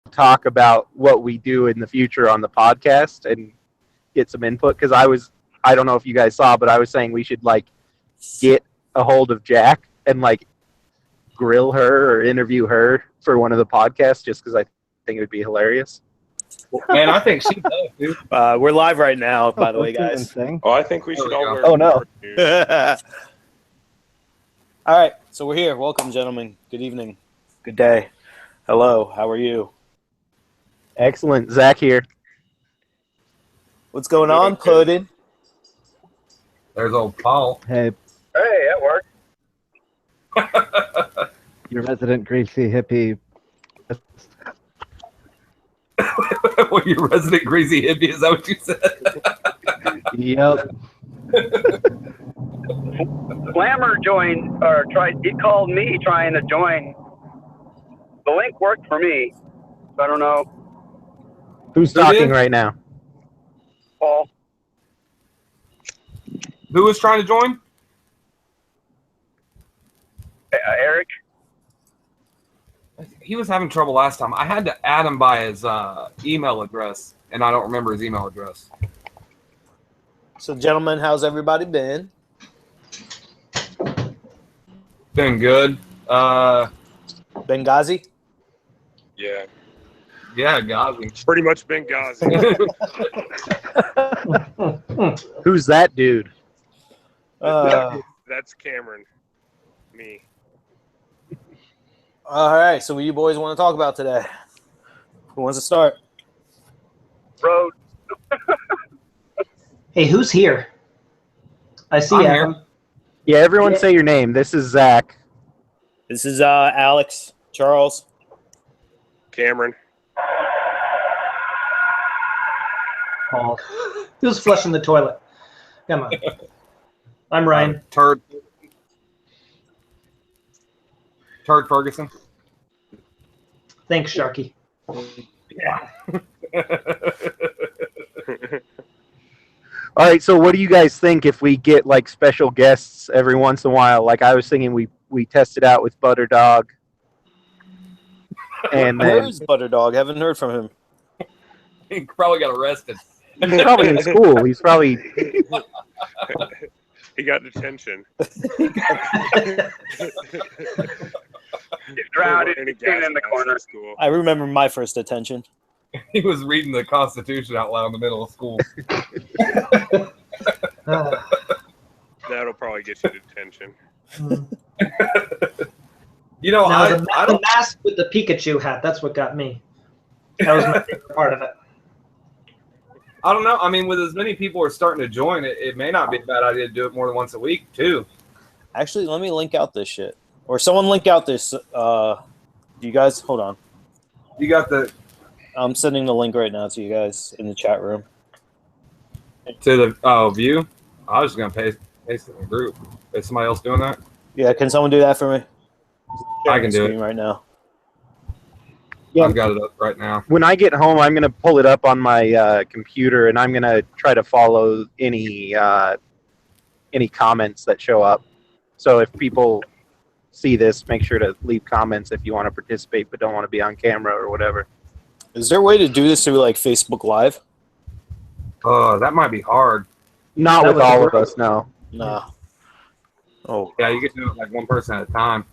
talk about what we do in the future on the podcast and get some input, because I don't know if you guys saw, but I was saying we should like get a hold of Jack and like grill her or interview her for one of the podcasts, just because I think it would be hilarious. Man, I think she does, dude. We're live right now, by the way, guys. Oh, I think we should all wear. Oh, no. All right, so we're here. Welcome, gentlemen. Good evening. Good day. Hello. How are you? Excellent. Zach here. What's going on, Puddin'? There's old Paul. Hey, Hey, that worked. your resident greasy hippie. Well, your resident greasy hippie, is that what you said? Yep. Slammer joined, or tried. He called me trying to join. The link worked for me, so I don't know. Who's Who talking did? right now? Paul. Who was trying to join? Eric. He was having trouble last time. I had to add him by his email address, and I don't remember his email address. So, gentlemen, how's everybody been? Been good. Benghazi? Yeah, Yeah, Gazi. it's pretty much Benghazi. Who's that dude? That's Cameron. Me. All right, so what do you boys want to talk about today? Who wants to start? Road. Hey, who's here? I see I'm Adam. here. Yeah, everyone Yeah. say your name. This is Zach. This is Alex, Charles. Cameron. Paul. Who's flushing the toilet? Come on. I'm Ryan. Turd Ferguson. Thanks, Sharky. Yeah. All right, so what do you guys think if we get like special guests every once in a while? Like I was thinking we test it out with Butter Dog. And then Where's Butterdog? Haven't heard from him. He probably got arrested. he's probably in school. He's probably He got detention. He's drowned In a in the gas corner. house in school. I remember my first attention. He was reading the Constitution out loud in the middle of school. That'll probably get you detention. You know, Now, I the don't. mask with the Pikachu hat, that's what got me. That was my favorite part of it. I don't know. I mean, with as many people are starting to join, it may not be a bad idea to do it more than once a week, too. Actually, let me link out this shit. Or someone link out this. You guys, hold on. You got the I'm sending the link right now to you guys in the chat room. to the view. I was just gonna paste it in the group. Is somebody else doing that? Yeah, can someone do that for me? I can do it. Right now. Yeah. I've got it up right now. when I get home, I'm gonna pull it up on my computer, and I'm gonna try to follow any comments that show up. So if people see this, make sure to leave comments if you want to participate but don't want to be on camera or whatever. Is there a way to do this through like Facebook Live? That might be hard. Not That with was all a of us, no. Nah. Oh, Yeah, you can do it like one person at a time.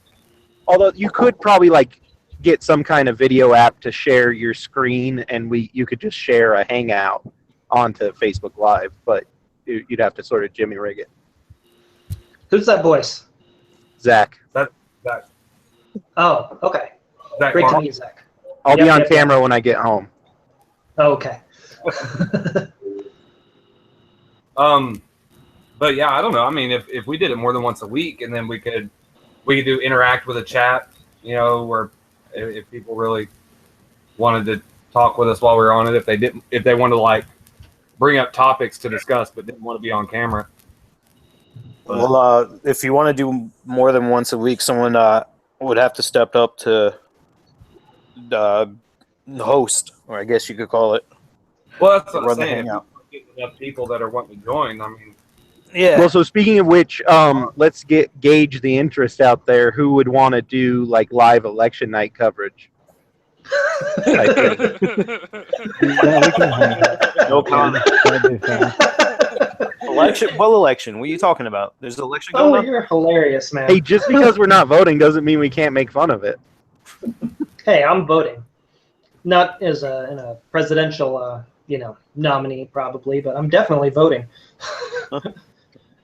Although you could probably like get some kind of video app to share your screen, and you could just share a hangout onto Facebook Live, but you'd have to sort of jimmy rig it. Who's that voice? Zach, That Oh, okay. that Great to Mark- meet you, Zach. I'll be Yep, on yep, camera when I get home. Oh, okay. But yeah, I don't know. I mean, if we did it more than once a week, and then we could do interact with a chat, you know, where if people really wanted to talk with us while we were on it, if they wanted to like bring up topics to discuss but didn't want to be on camera. well, if you want to do more than once a week, someone would have to step up to host, or I guess you could call it. Well, that's what I'm Run the saying. If hangout. we get enough people that are wanting to join, I mean, Yeah. Well, so speaking of which, let's gauge the interest out there. Who would want to do like live election night coverage? I think. Yeah, we can have that. No comment. That'd be fun. Election? What election? What are you talking about? There's an election Oh, going on? you're hilarious, man. Hey, just because we're not voting doesn't mean we can't make fun of it. Hey, I'm voting. Not as in a presidential, nominee probably, but I'm definitely voting.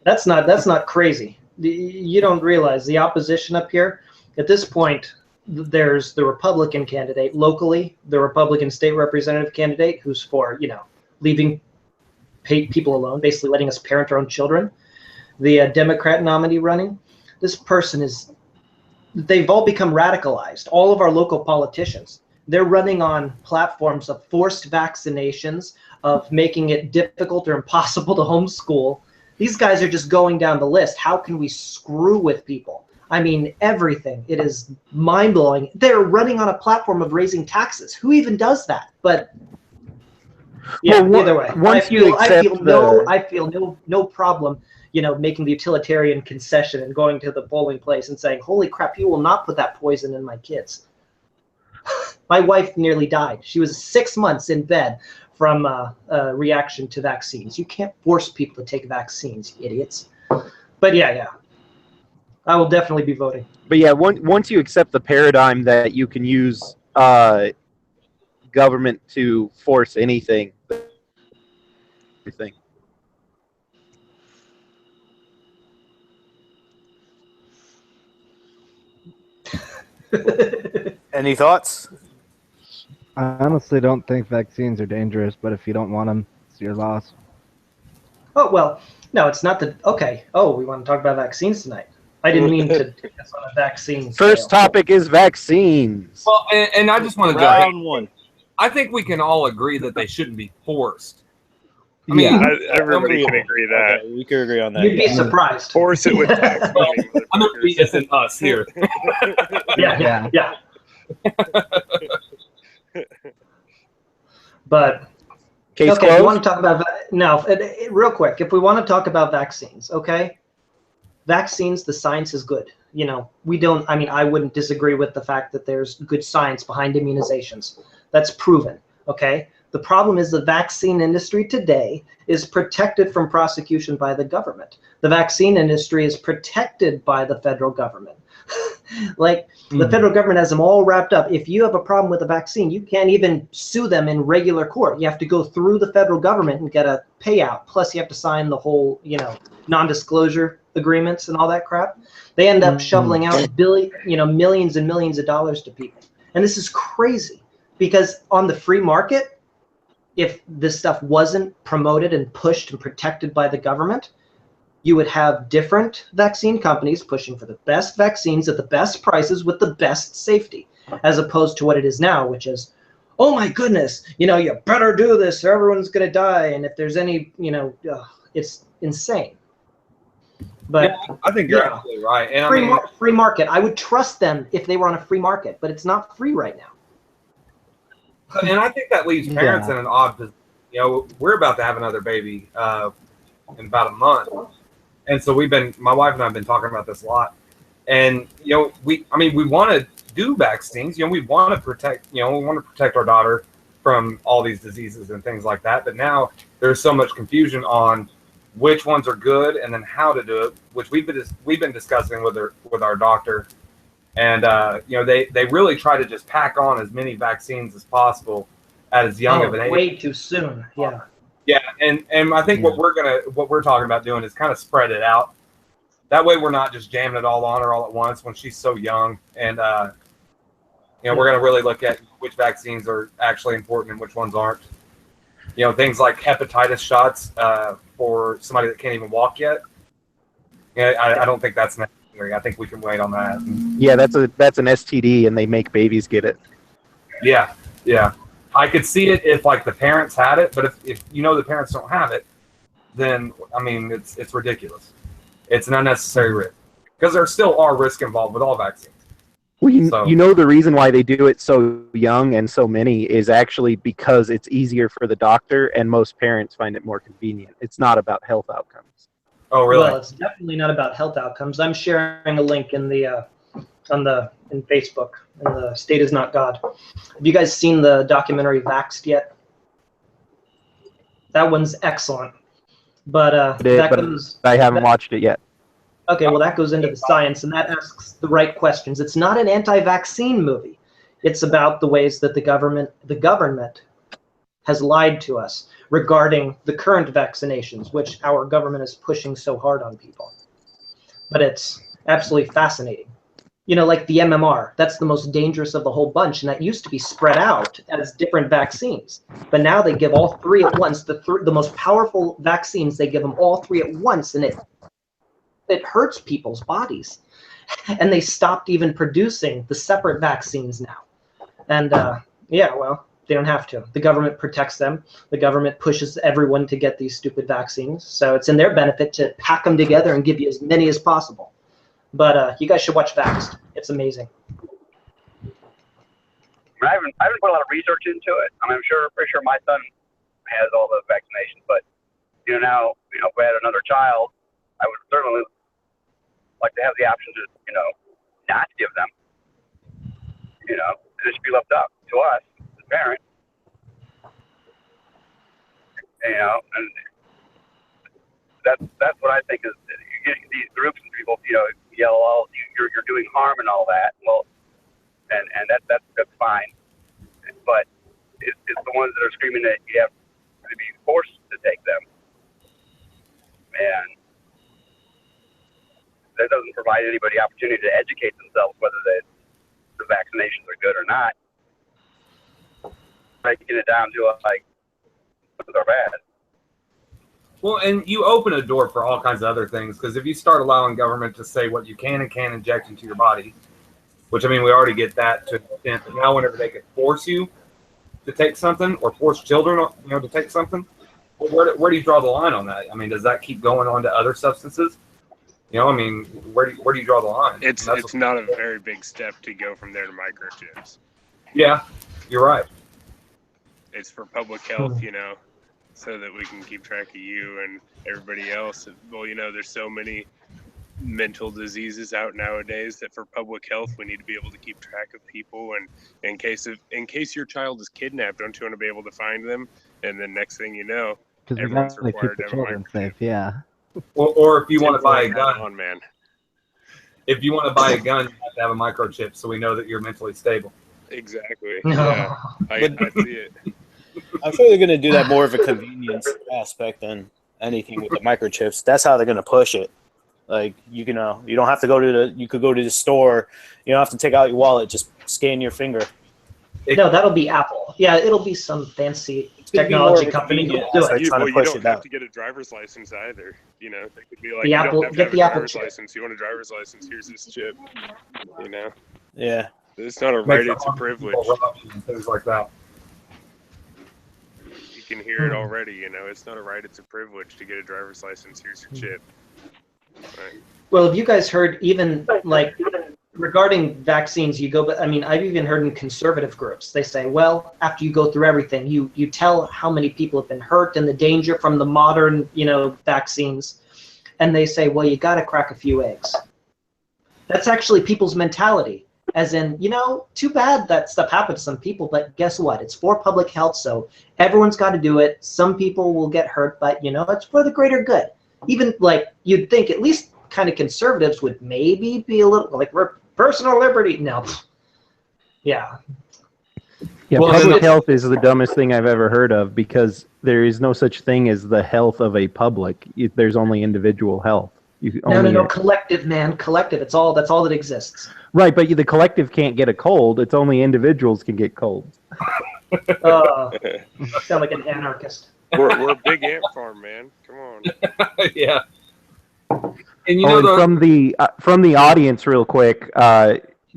That's not crazy. You don't realize the opposition up here. At this point, there's the Republican candidate locally, the Republican state representative candidate who's for leaving people alone, basically letting us parent our own children. The Democrat nominee running. This person they've all become radicalized. All of our local politicians. They're running on platforms of forced vaccinations, of making it difficult or impossible to homeschool. These guys are just going down the list. How can we screw with people? I mean, everything. It is mind-blowing. They're running on a platform of raising taxes. Who even does that? But yeah, Well, either way. once I feel no problem, making the utilitarian concession and going to the polling place and saying, "Holy crap, you will not put that poison in my kids." My wife nearly died. She was 6 months in bed from a reaction to vaccines. You can't force people to take vaccines, you idiots. But yeah. I will definitely be voting. But yeah, once you accept the paradigm that you can use government to force anything. Any thoughts? I honestly don't think vaccines are dangerous, but if you don't want them, it's your loss. Oh, well, no, it's not the... Okay. Oh, we want to talk about vaccines tonight. I didn't mean to take us on a vaccine First scale. topic is vaccines. Well, and I just want to go ahead. Round one. I think we can all agree that they shouldn't be forced. I mean, Yeah. Everybody can agree that. Okay, we can agree on that. You'd be surprised. Force it with tax money. I'm not BSing us here. Yeah. But Case okay, if you closed. want to talk about real quick, if we want to talk about vaccines, okay? Vaccines, the science is good. I wouldn't disagree with the fact that there's good science behind immunizations. That's proven, okay? The problem is the vaccine industry today is protected from prosecution by the government. The vaccine industry is protected by the federal government. The federal government has them all wrapped up. If you have a problem with a vaccine, you can't even sue them in regular court. You have to go through the federal government and get a payout. Plus, you have to sign the whole, non-disclosure agreements and all that crap. They end up shoveling out millions and millions of dollars to people. And this is crazy because on the free market, if this stuff wasn't promoted and pushed and protected by the government, you would have different vaccine companies pushing for the best vaccines at the best prices with the best safety, as opposed to what it is now, which is, oh my goodness, you better do this or everyone's going to die. And if there's any, it's insane. But yeah, I think you're absolutely right. And free market, I would trust them if they were on a free market, but it's not free right now. And I think that leaves parents in an odd position. We're about to have another baby in about a month. And so my wife and I have been talking about this a lot. And, we want to do vaccines. We want to protect our daughter from all these diseases and things like that. But now there's so much confusion on which ones are good and then how to do it, which we've been discussing with our doctor. And, they really try to just pack on as many vaccines as possible at as young of an age. Way too soon. Yeah. Yeah, and I think what we're talking about doing is kind of spread it out. That way, we're not just jamming it all on her all at once when she's so young. And we're going to really look at which vaccines are actually important and which ones aren't. Things like hepatitis shots for somebody that can't even walk yet. I don't think that's necessary. I think we can wait on that. Yeah, that's an STD, and they make babies get it. Yeah. I could see it if the parents had it, but if the parents don't have it, then it's ridiculous. It's an unnecessary risk because there still are risks involved with all vaccines. Well, the reason why they do it so young and so many is actually because it's easier for the doctor, and most parents find it more convenient. It's not about health outcomes. Oh, really? Well, it's definitely not about health outcomes. I'm sharing a link in the in Facebook, and the state is not God. Have you guys seen the documentary Vaxxed yet? That one's excellent. But I haven't watched it yet. Okay, well, that goes into the science, and that asks the right questions. It's not an anti-vaccine movie. It's about the ways that the government has lied to us regarding the current vaccinations, which our government is pushing so hard on people. But it's absolutely fascinating. You know, like the MMR, that's the most dangerous of the whole bunch, and that used to be spread out as different vaccines. But now they give all three at once. The most powerful vaccines, they give them all three at once, and it hurts people's bodies. And they stopped even producing the separate vaccines now. And yeah, well, they don't have to. The government protects them. The government pushes everyone to get these stupid vaccines. So it's in their benefit to pack them together and give you as many as possible. But you guys should watch Vaxxed. It's amazing. I haven't put a lot of research into it. I mean, pretty sure my son has all the vaccinations, but now if I had another child, I would certainly like to have the option to not give them. It should be left up to us, the parent. And that's what I think is you get these groups of people, yell all you're doing harm and all that. Well, and that's fine, but it's the ones that are screaming that you have to be forced to take them, and that doesn't provide anybody opportunity to educate themselves whether the vaccinations are good or not. Breaking it down to good or bad. Well, and you open a door for all kinds of other things, because if you start allowing government to say what you can and can't inject into your body, which, I mean, we already get that to an extent, but now whenever they could force you to take something or force children, to take something, well, where do you draw the line on that? I mean, does that keep going on to other substances? I mean, where do you draw the line? It's not a very big step to go from there to microchips. Yeah, you're right. It's for public health, so that we can keep track of you and everybody else. Well, there's so many mental diseases out nowadays that for public health we need to be able to keep track of people, and in case your child is kidnapped, don't you want to be able to find them? And then next thing you know, everyone's required to have a children safe. Yeah. Or if you want to buy a gun, if you want to buy a gun, you have to have a microchip so we know that you're mentally stable. Exactly. Yeah, I see it. I'm sure they're going to do that more of a convenience aspect than anything with the microchips. That's how they're going to push it. Like, you don't have to you could go to the store. You don't have to take out your wallet. Just scan your finger. No, that'll be Apple. Yeah, it'll be some fancy technology company. You don't have to get a driver's license either. They could be like, you don't have to have a driver's license. You want a driver's license? Here's this chip. Yeah. It's not a right; it's a privilege. Things like that. You can hear it already. It's not a right; it's a privilege to get a driver's license. Here's your chip. Right. Well, have you guys heard even regarding vaccines? I've even heard in conservative groups they say, well, after you go through everything, you tell how many people have been hurt and the danger from the modern vaccines, and they say, well, you got to crack a few eggs. That's actually people's mentality. As in, too bad that stuff happened to some people, but guess what? It's for public health, so everyone's got to do it. Some people will get hurt, but, it's for the greater good. Even, you'd think at least kind of conservatives would maybe be a little, personal liberty. No. Yeah. Yeah, public health is the dumbest thing I've ever heard of, because there is no such thing as the health of a public. There's only individual health. No, collective, man, collective. That's all that exists. Right, but the collective can't get a cold. It's only individuals can get colds. Sound like an anarchist. We're a big ant farm, man. Come on. Yeah. And from the audience, real quick,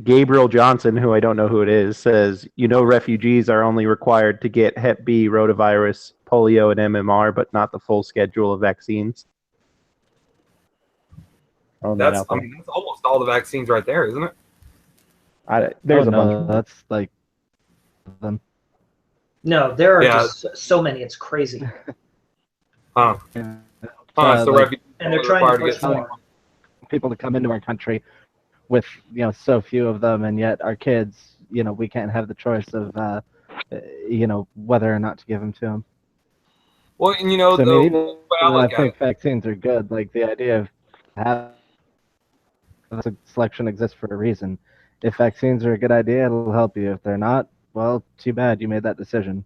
Gabriel Johnson, who I don't know who it is, says, refugees are only required to get Hep B, rotavirus, polio, and MMR, but not the full schedule of vaccines. That's almost all the vaccines right there, isn't it? There's a bunch. That's like them. No, there are just so many. It's crazy. So and refugees and they're trying to push more people to come into our country with so few of them, and yet our kids, we can't have the choice of whether or not to give them to them. Well, and So I mean, the even way I though I look at think it, vaccines are good, like the idea of having selection exists for a reason. If vaccines are a good idea, it'll help you. If they're not, well, too bad you made that decision.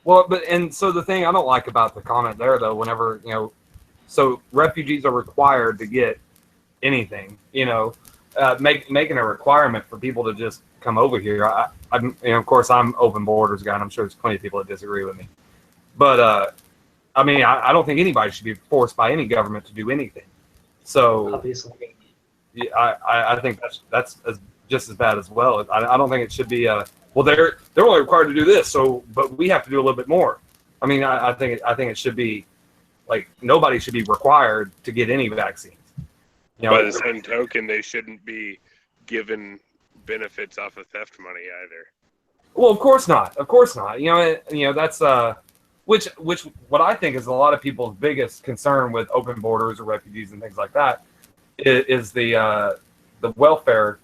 well, and so the thing I don't like about the comment there, though, whenever so refugees are required to get anything, making a requirement for people to just come over here. Of course, I'm open borders guy, and I'm sure there's plenty of people that disagree with me. But I mean, I don't think anybody should be forced by any government to do anything. So Obviously. I think that's just as bad as well. I don't think it should be well, they're only required to do this, but we have to do a little bit more. I mean, I think it should be like nobody should be required to get any vaccines. By the same token, they shouldn't be given benefits off of theft money either. Well, of course not. Of course not. That's which what I think is a lot of people's biggest concern with open borders or refugees and things like that is the welfare.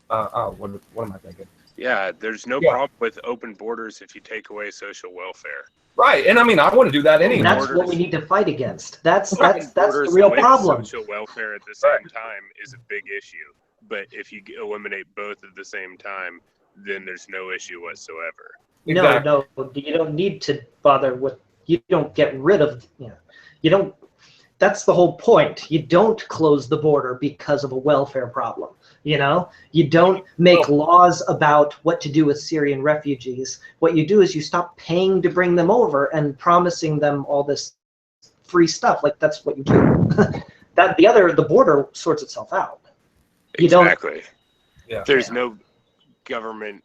What am I thinking? Yeah, there's no problem with open borders if you take away social welfare. Right, and I mean, I want to do that anyway. That's what we need to fight against. That's the Borders real with problem. Social welfare at the same time is a big issue. But if you eliminate both at the same time, then there's no issue whatsoever. Exactly. No, you don't need to bother with. You don't get rid of. You don't. That's the whole point. You don't close the border because of a welfare problem. You don't make laws about what to do with Syrian refugees. What you do is you stop paying to bring them over and promising them all this free stuff. Like that's what you do. The border sorts itself out. Exactly. Yeah. There's no government,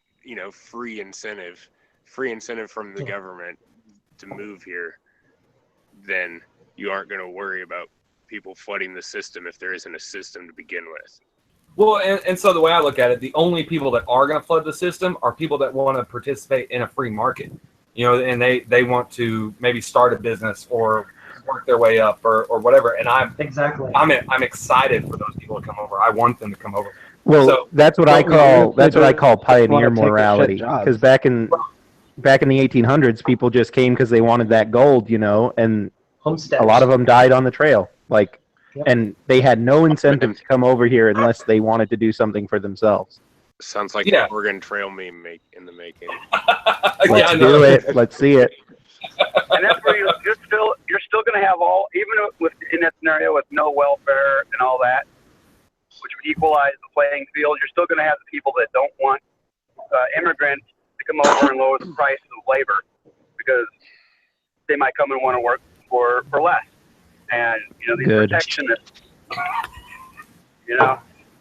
free incentive from the government to move here. Then you aren't going to worry about people flooding the system if there isn't a system to begin with. Well, and so the way I look at it, the only people that are going to flood the system are people that want to participate in a free market, and they want to maybe start a business or work their way up or whatever. And I'm excited for those people to come over. I want them to come over. Well, that's what I call pioneer morality. Because back in the 1800s, people just came because they wanted that gold, and Homesteads. A lot of them died on the trail. And they had no incentive to come over here unless they wanted to do something for themselves. Sounds like an Oregon Trail meme in the making. Let's do it. Let's see it. And that's where you're still going to have even in that scenario with no welfare and all that, which would equalize the playing field, you're still going to have the people that don't want immigrants to come over and lower the price of labor because they might come and want to work for less. And, these protectionists,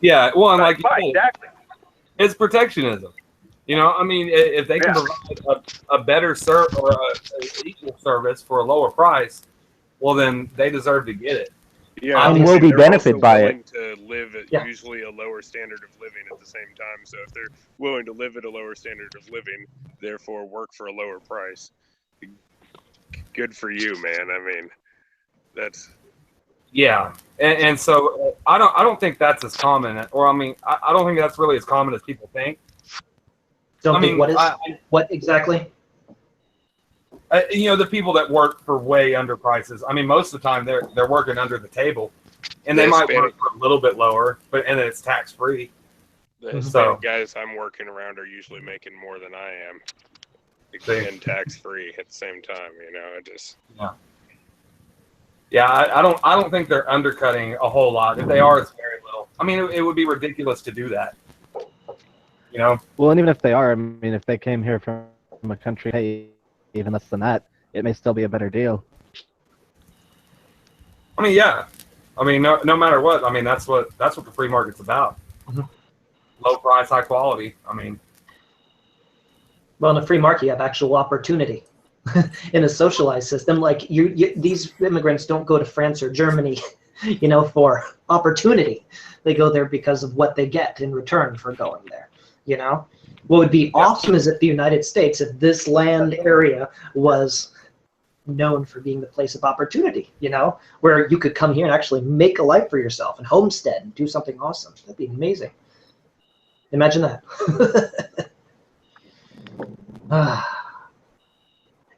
Yeah, well, and like exactly. It's protectionism. I mean, if they can provide a better service or an equal service for a lower price, well, then they deserve to get it. Yeah, and will be benefited by it. To live at usually a lower standard of living at the same time. So if they're willing to live at a lower standard of living, therefore work for a lower price, good for you, man. I mean, that's and so I don't think that's as common, or I mean, I don't think that's really as common as people think. What exactly? The people that work for way under prices. I mean, most of the time they're working under the table, and they might work for a little bit lower, and then it's tax free. The Hispanic guys I'm working around are usually making more than I am, and tax free at the same time. I don't think they're undercutting a whole lot. If they are, it's very little. I mean, it would be ridiculous to do that. Well, and even if they are, I mean, if they came here from a country, hey, even less than that, it may still be a better deal. I mean, yeah. I mean, no matter what. I mean, that's what the free market's about. Mm-hmm. Low price, high quality. I mean, well, in a free market, you have actual opportunity. In a socialized system, like these immigrants don't go to France or Germany, for opportunity. They go there because of what they get in return for going there. What would be awesome is if the United States, if this land area was known for being the place of opportunity, you know, where you could come here and actually make a life for yourself and homestead and do something awesome. That'd be amazing. Imagine that.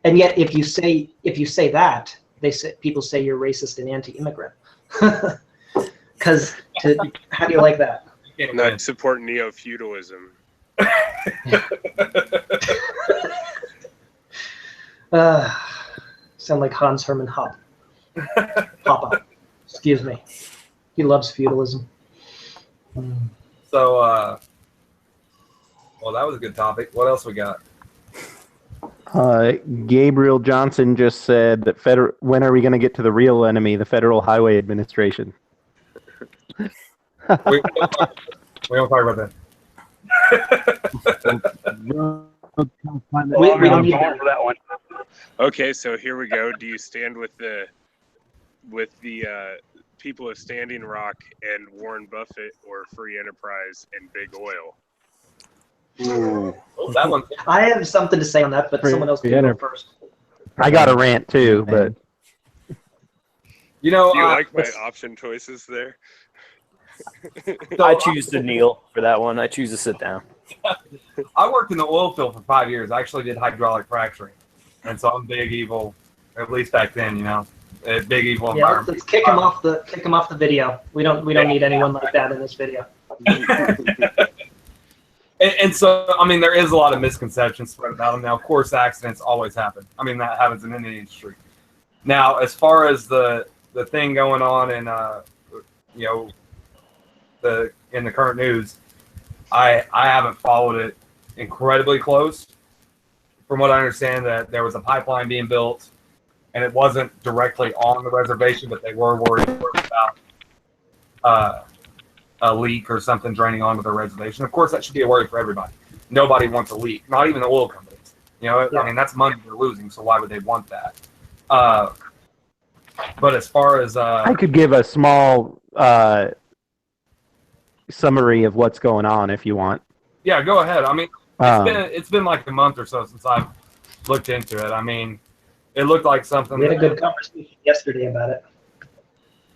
And yet, if you say that, people say you're racist and anti-immigrant. Because how do you like that? Not support neo-feudalism. Sound like Hans Hermann Hoppe. Hoppe. Excuse me. He loves feudalism. So, well, that was a good topic. What else we got? Gabriel Johnson just said that when are we going to get to the real enemy, the Federal Highway Administration? We don't talk about that. We don't need that. for that one. Okay, so here we go. Do you stand with the people of Standing Rock and Warren Buffett, or free enterprise and big oil? Ooh. Oh, that one. I have something to say on that, but someone else can go first. I got a rant too, but You know, Do you like my option choices there? I choose to kneel for that one. I choose to sit down. I worked in the oil field for 5 years. I actually did hydraulic fracturing, and so I'm big evil. At least back then, you know, big evil Yeah, environment. let's kick him off the video. We don't need anyone like that in this video. And so, I mean, there is a lot of misconceptions spread about them. Now, of course, accidents always happen. I mean, that happens in any industry. Now, as far as the thing going on in, you know, in the current news, I haven't followed it incredibly close. From what I understand, that there was a pipeline being built, and it wasn't directly on the reservation, but they were worried about a leak or something draining onto the reservation. Of course, that should be a worry for everybody. Nobody wants a leak, not even the oil companies. You know, I mean, that's money they're losing, so why would they want that? But as far as I could give a small summary of what's going on if you want. yeah, go ahead. I mean, it's been like a month or so since I've looked into it. I mean, it looked like something. We had a good conversation yesterday about it.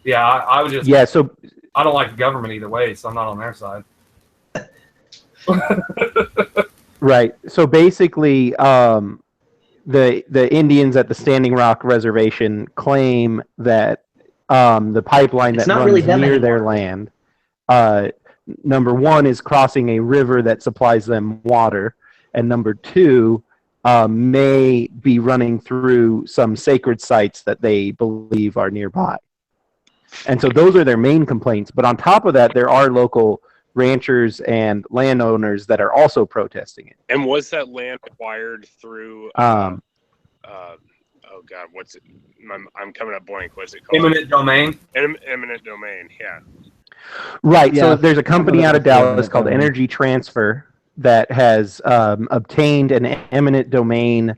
Yeah, I was just. Yeah, so I don't like the government either way, so I'm not on their side. right. So basically, the Indians at the Standing Rock Reservation claim that the pipeline It's that not runs really them near anymore. their land, number one, is crossing a river that supplies them water, and number two, may be running through some sacred sites that they believe are nearby. And so those are their main complaints. But on top of that, there are local ranchers and landowners that are also protesting it. And was that land acquired through? Um, oh God, what's it? I'm coming up blank. What's it called? Eminent domain. Eminent domain. Yeah. Right. Yeah, So there's a company out of Dallas called domain. Energy Transfer that has obtained an eminent domain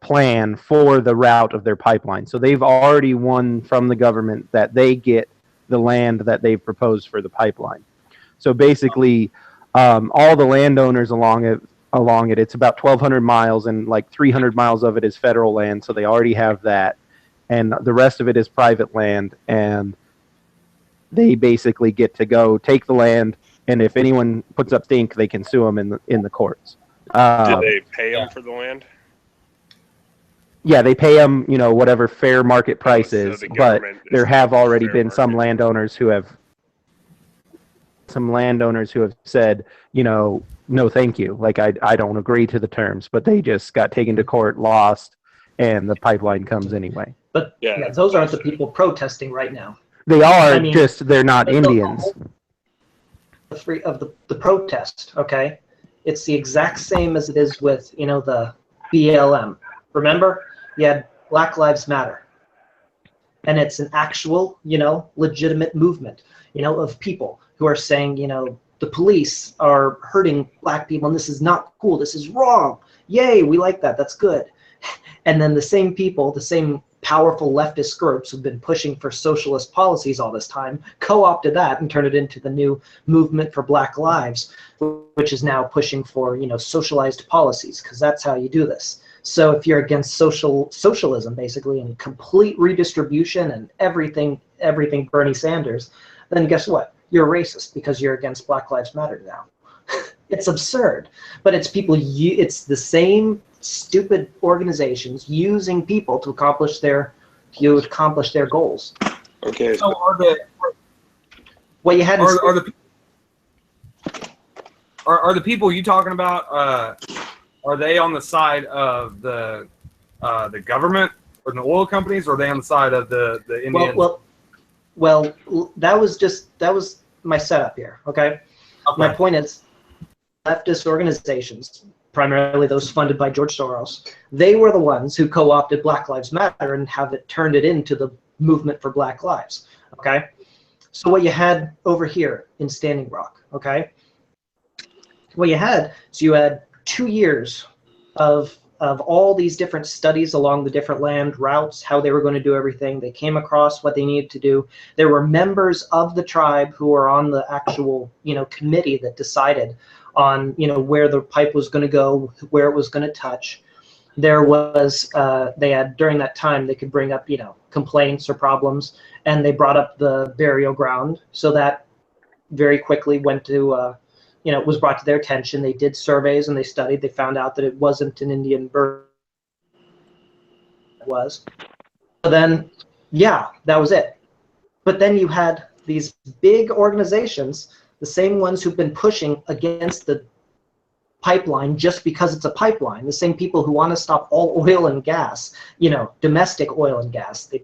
plan for the route of their pipeline. So they've already won from the government that they get the land that they've proposed for the pipeline. So basically, all the landowners along it, it's about 1,200 miles, and like 300 miles of it is federal land. So they already have that, and the rest of it is private land. And they basically get to go take the land, and if anyone puts up stink, they can sue them in the courts. Did they pay them for the land? Yeah, they pay them, you know, whatever fair market price So is, the but government is there have already fair been some market. landowners who have said, you know, no, thank you. Like, I don't agree to the terms, but they just got taken to court, lost, and the pipeline comes anyway. But Yeah, those aren't the people protesting right now. They are, I mean, just they're not Indians. The protest, okay? It's the exact same as it is with, you know, the BLM. Remember? You had Black Lives Matter. And it's an actual, you know, legitimate movement, you know, of people who are saying, you know, the police are hurting black people and this is not cool. This is wrong. Yay, we like that. That's good. And then the same people, the same powerful leftist groups who've been pushing for socialist policies all this time, co-opted that and turned it into the new movement for Black Lives, which is now pushing for, you know, socialized policies, because that's how you do this. So if you're against socialism, basically, and complete redistribution and everything Bernie Sanders, then guess what? You're a racist because you're against Black Lives Matter now. It's absurd, but it's people. It's the same stupid organizations using people to accomplish their goals. Okay. So What you had are the people you talking about? Are they on the side of the government or the oil companies, or are they on the side of the Indians? Well, that was my setup here. Okay, my point is, leftist organizations, primarily those funded by George Soros, they were the ones who co-opted Black Lives Matter and have it turned it into the movement for Black Lives. Okay, so what you had over here in Standing Rock, okay, what you had is you had 2 years of all these different studies along the different land routes, how they were going to do everything. They came across what they needed to do. There were members of the tribe who were on the actual, committee that decided on, where the pipe was going to go, where it was going to touch. There was, they had, during that time, they could bring up, complaints or problems, and they brought up the burial ground. So that very quickly went to, it was brought to their attention. They did surveys and they studied. They found out that it wasn't an Indian bird. It was. So then, yeah, that was it. But then you had these big organizations, the same ones who've been pushing against the pipeline just because it's a pipeline, the same people who want to stop all oil and gas, domestic oil and gas. They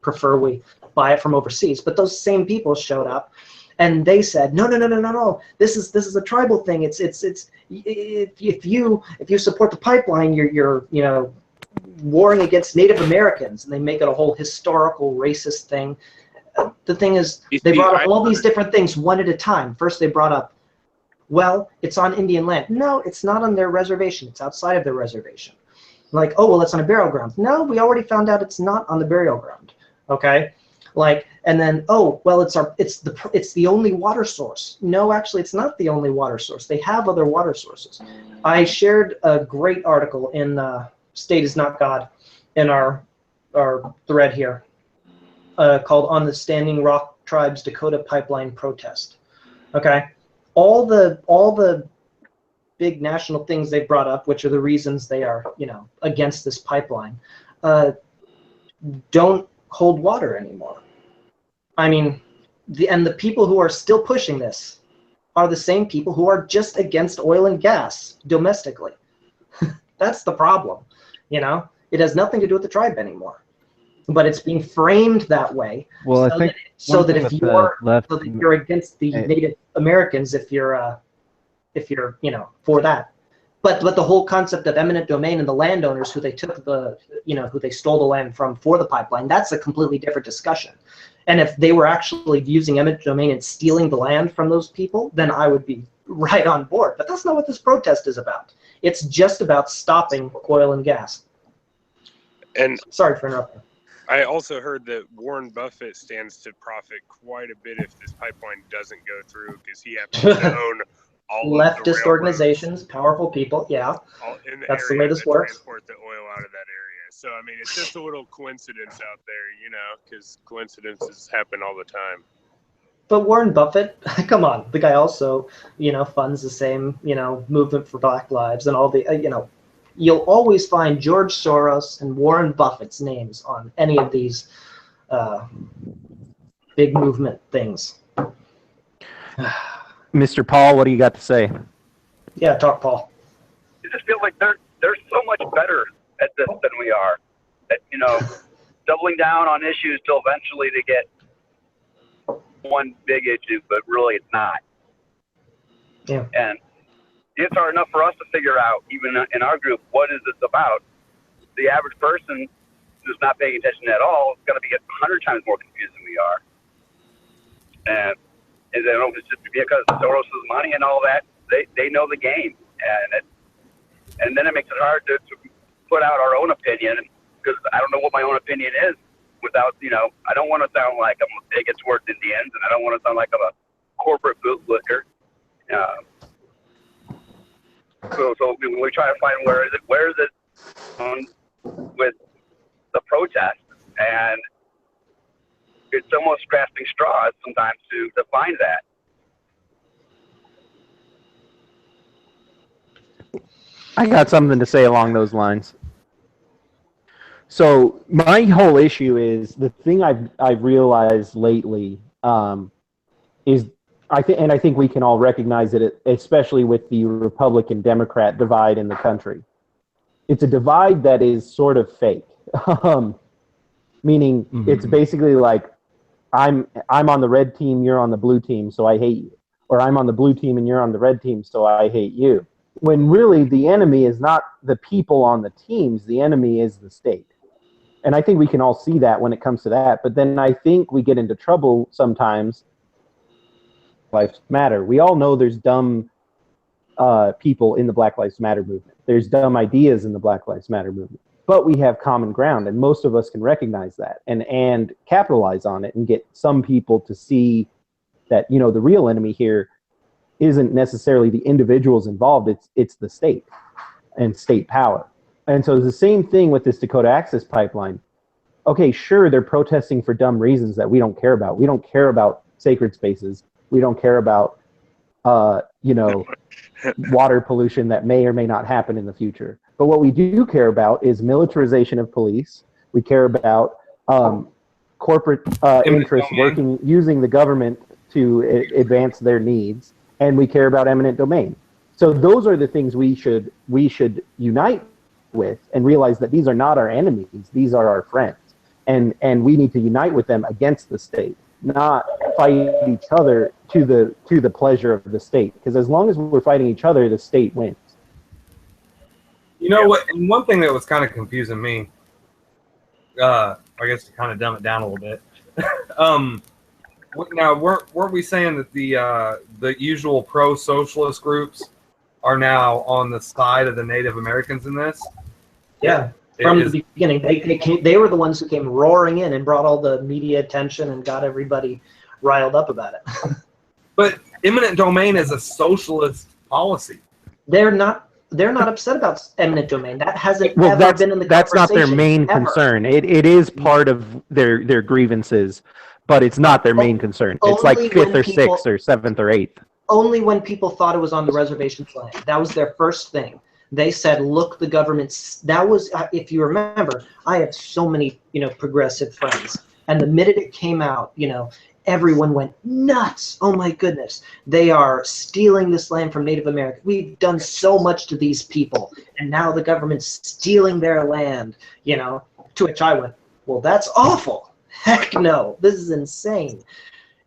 prefer we buy it from overseas. But those same people showed up. And they said, no. This is a tribal thing. It's if you support the pipeline, you're warring against Native Americans, and they make it a whole historical racist thing. The thing is, they brought up all these different things one at a time. First, they brought up, well, it's on Indian land. No, it's not on their reservation. It's outside of their reservation. Like, oh, well, it's on a burial ground. No, we already found out it's not on the burial ground. Okay. And then, oh, well, it's the only water source. No, actually, it's not the only water source. They have other water sources. I shared a great article in State is Not God in our thread here called "On the Standing Rock Tribe's Dakota Pipeline Protest." Okay, all the big national things they brought up, which are the reasons they are against this pipeline, don't hold water anymore. I mean, the people who are still pushing this are the same people who are just against oil and gas domestically. That's the problem. It has nothing to do with the tribe anymore, but it's being framed that way. Well, so I think that if you're against the Native Americans, if you're for that. But the whole concept of eminent domain and the landowners who they took who they stole the land from for the pipeline, that's a completely different discussion. And if they were actually using eminent domain and stealing the land from those people, then I would be right on board. But that's not what this protest is about. It's just about stopping oil and gas. And sorry for interrupting. I also heard that Warren Buffett stands to profit quite a bit if this pipeline doesn't go through, because he happens to own all leftist organizations, powerful people. Yeah, that's the way this works. Transport the oil out of that area. So I mean, it's just a little coincidence out there, because coincidences happen all the time. But Warren Buffett, come on, the guy also, funds the same, movement for Black Lives and all the, you'll always find George Soros and Warren Buffett's names on any of these big movement things. Mr. Paul, what do you got to say? Yeah, talk, Paul. It just feels like they're so much better at this than we are. At, doubling down on issues till eventually they get one big issue, but really it's not. Yeah. And it's hard enough for us to figure out, even in our group, what is this about. The average person who's not paying attention at all is going to be 100 times more confused than we are. And I don't know if it's just because of Soros' money and all that. They know the game, and then it makes it hard to put out our own opinion, because I don't know what my own opinion is without, I don't want to sound like I'm a bigot towards Indians, and I don't want to sound like I'm a corporate bootlicker. So when we try to find where is it with the protest, and it's almost grasping straws sometimes to find that. I got something to say along those lines. So my whole issue is the thing I've realized lately is I think we can all recognize it, especially with the Republican Democrat divide in the country. It's a divide that is sort of fake, meaning it's basically like I'm on the red team, you're on the blue team, so I hate you, or I'm on the blue team and you're on the red team, so I hate you. When really the enemy is not the people on the teams, the enemy is the state. And I think we can all see that when it comes to that. But then I think we get into trouble sometimes. Lives Matter. We all know there's dumb people in the Black Lives Matter movement. There's dumb ideas in the Black Lives Matter movement. But we have common ground, and most of us can recognize that and capitalize on it and get some people to see that, you know, the real enemy here isn't necessarily the individuals involved, it's the state and state power. And so it's the same thing with this Dakota Access Pipeline. Okay, sure, they're protesting for dumb reasons that we don't care about. We don't care about sacred spaces. We don't care about, water pollution that may or may not happen in the future. But what we do care about is militarization of police. We care about corporate interests using the government to advance their needs, and we care about eminent domain. So those are the things we should unite with and realize that these are not our enemies; these are our friends, and we need to unite with them against the state, not fight each other to the pleasure of the state. Because as long as we're fighting each other, the state wins. You know what? And one thing that was kind of confusing me, I guess to kind of dumb it down a little bit. Now, weren't we saying that the usual pro-socialist groups are now on the side of the Native Americans in this? Yeah, from the beginning, they were the ones who came roaring in and brought all the media attention and got everybody riled up about it. But eminent domain is a socialist policy. They're not upset about eminent domain. That hasn't ever been in the conversation. That's not their main concern. It is part of their grievances, but it's not their main concern. It's like 5th or 6th or 7th or 8th. Only when people thought it was on the reservation's land. That was their first thing. They said, look, the government's, that was, if you remember, I have so many, progressive friends. And the minute it came out, everyone went nuts. Oh my goodness. They are stealing this land from Native Americans. We've done so much to these people. And now the government's stealing their land, to which I went, well, that's awful. Heck no, this is insane.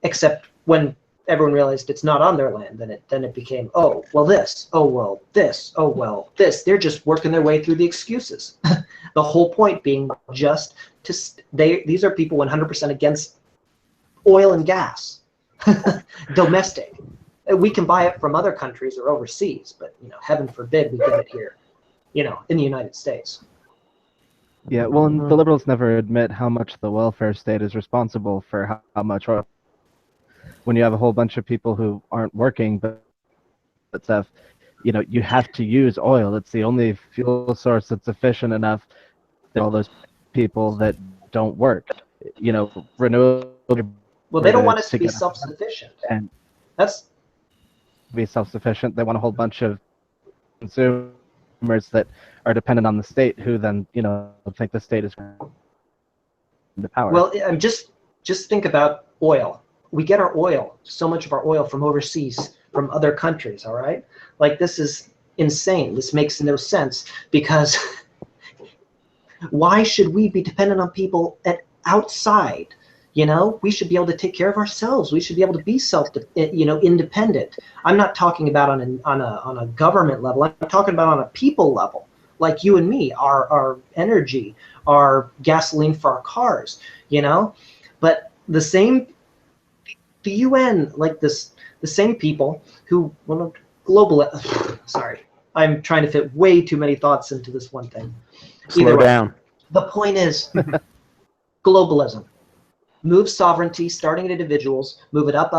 Except when everyone realized it's not on their land, then it became, oh, well, this, oh, well, this, oh, well, this. They're just working their way through the excuses. The whole point being just these are people 100% against oil and gas, domestic. We can buy it from other countries or overseas, but heaven forbid we get it here, in the United States. Yeah, well, and the liberals never admit how much the welfare state is responsible for how much oil. When you have a whole bunch of people who aren't working, but stuff, you have to use oil. It's the only fuel source that's efficient enough that all those people that don't work, renewable. Well, they don't want us to be self-sufficient. And that's be self-sufficient. They want a whole bunch of consumers that are dependent on the state, who then, think the state is the power. Well, just think about oil. We get our oil, so much of our oil from overseas, from other countries, all right? Like, this is insane. This makes no sense, because why should we be dependent on people outside? We should be able to take care of ourselves. We should be able to be independent. I'm not talking about on a government level. I'm talking about on a people level, like you and me, our energy, our gasoline for our cars, But the UN, like this, the same people who want to sorry, I'm trying to fit way too many thoughts into this one thing. Slow down. The point is, globalism. Move sovereignty, starting at individuals, move it up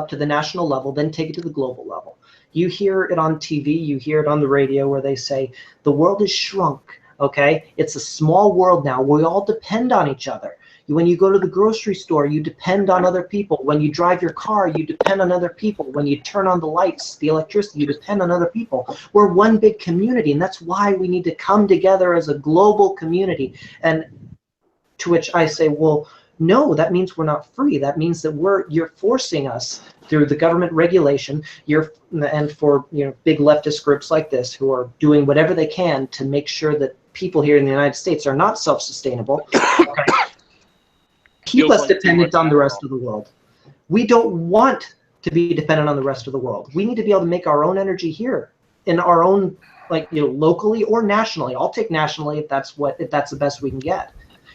to the national level, then take it to the global level. You hear it on TV, you hear it on the radio where they say, the world is shrunk Okay, it's a small world now. We all depend on each other. When you go to the grocery store, you depend on other people. When you drive your car, you depend on other people. When you turn on the lights, the electricity, you depend on other people. We're one big community, and that's why we need to come together as a global community. And to which I say, well, no, that means we're not free. That means that you're forcing us through the government regulation. And for big leftist groups like this who are doing whatever they can to make sure that people here in the United States are not self-sustainable. Okay. Keep us dependent on the rest of the world. We don't want to be dependent on the rest of the world. We need to be able to make our own energy here in our own, locally or nationally. I'll take nationally if that's the best we can get,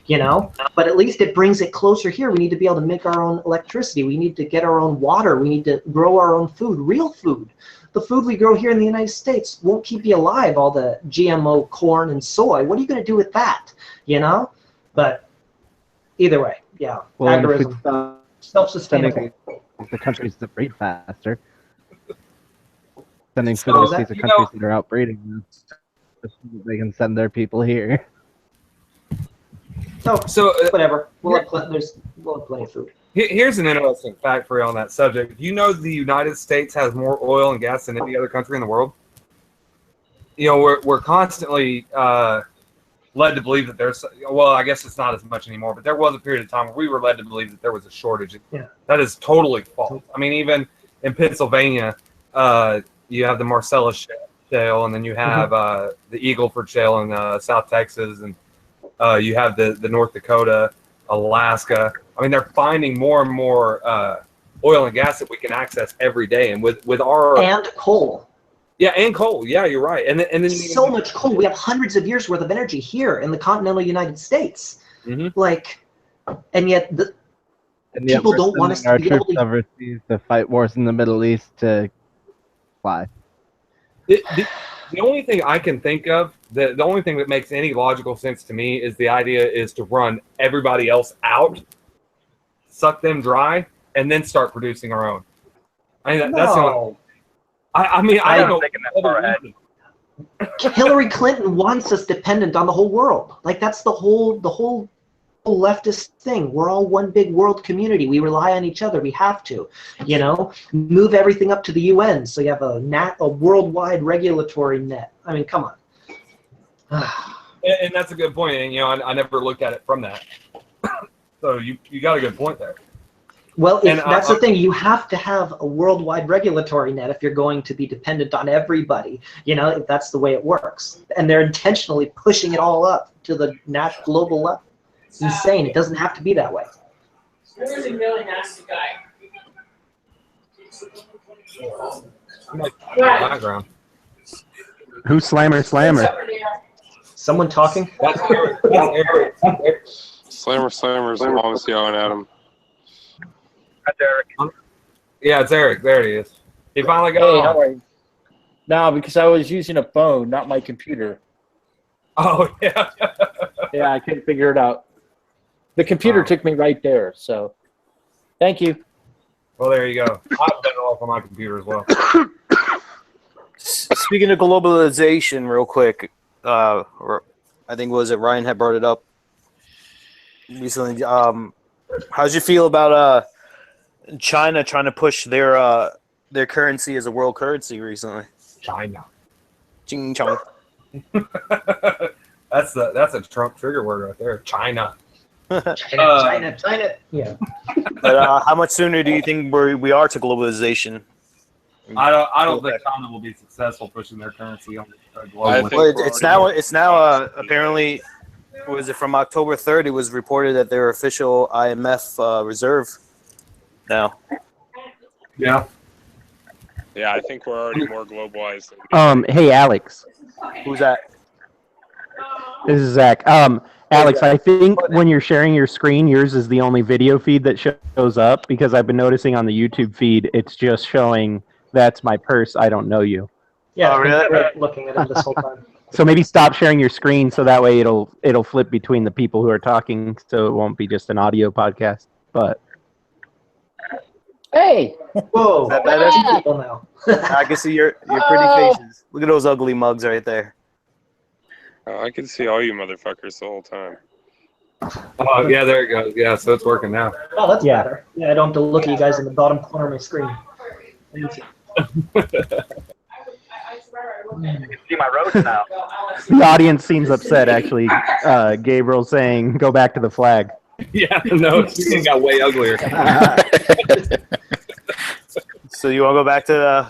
But at least it brings it closer here. We need to be able to make our own electricity. We need to get our own water. We need to grow our own food, real food. The food we grow here in the United States won't keep you alive. All the GMO corn and soy. What are you going to do with that? But either way. Yeah, well, agorism, self-sustainable. The countries that breed faster, sending food to these countries that are outbreeding them, so they can send their people here. So whatever. We'll have plenty of food. Here's an interesting fact for you on that subject. You know the United States has more oil and gas than any other country in the world? We're constantly led to believe that there's, well, I guess it's not as much anymore, but there was a period of time where we were led to believe that there was a shortage. Yeah. That is totally false. I mean, even in Pennsylvania, you have the Marcellus Shale, and then you have the Eagleford Shale in South Texas, and you have the North Dakota, Alaska. I mean, they're finding more and more oil and gas that we can access every day, and with our and coal. Yeah, and coal. Yeah, you're right. And then so much coal. We have hundreds of years worth of energy here in the continental United States. And yet people don't want us to be able to overseas to fight wars in the Middle East to fly. The only thing I can think of, the only thing that makes any logical sense to me is the idea is to run everybody else out, suck them dry, and then start producing our own. I mean, that's the only. I mean, I don't know. That far ahead. Hillary Clinton wants us dependent on the whole world. That's the whole leftist thing. We're all one big world community. We rely on each other. We have to, move everything up to the UN. So you have a worldwide regulatory net. I mean, come on. And that's a good point. And I never looked at it from that. So you got a good point there. Well, that's the thing. You have to have a worldwide regulatory net if you're going to be dependent on everybody. If that's the way it works. And they're intentionally pushing it all up to the global level. It's insane. It doesn't have to be that way. There's a really nasty guy. Background. Who's Slammer? Someone talking? That's Eric. Slammer's mom's yelling at him. That's Eric. Yeah, it's Eric. There he is. He finally got Hey, on. how are you? No, because I was using a phone, not my computer. Oh, yeah. Yeah, I couldn't figure it out. The computer took me right there, so thank you. Well, there you go. I've done it all on my computer as well. Speaking of globalization, real quick, I think Ryan had brought it up recently. How'd you feel about China trying to push their currency as a world currency recently? China. Ching chong. That's a Trump trigger word right there. China. China. Yeah. But how much sooner do you think we are to globalization? I don't think China will be successful pushing their currency on the global. Well, it's now apparently. Was it from October 3rd? It was reported that their official IMF reserve now. Yeah. Yeah, I think we're already more globalized. Hey, Alex. Who's that? This is Zach. Alex, I think when you're sharing your screen, yours is the only video feed that shows up because I've been noticing on the YouTube feed, it's just showing that's my purse. I don't know you. Yeah, Oh, really? we're looking at it this whole time. So maybe stop sharing your screen so that way it'll flip between the people who are talking, so it won't be just an audio podcast. But Hey! Whoa, That's people now. I can see your pretty faces. Look at those ugly mugs right there. Oh, I can see all you motherfuckers the whole time. Oh, yeah, there it goes. Yeah, so it's working now. Oh, that's Yeah. better. Yeah, I don't have to look at you guys in the bottom corner of my screen. Thank you. You can see my roads now. The audience seems upset, actually. Gabriel saying, go back to the flag. Yeah, no, it got way uglier. So you want to go back to the?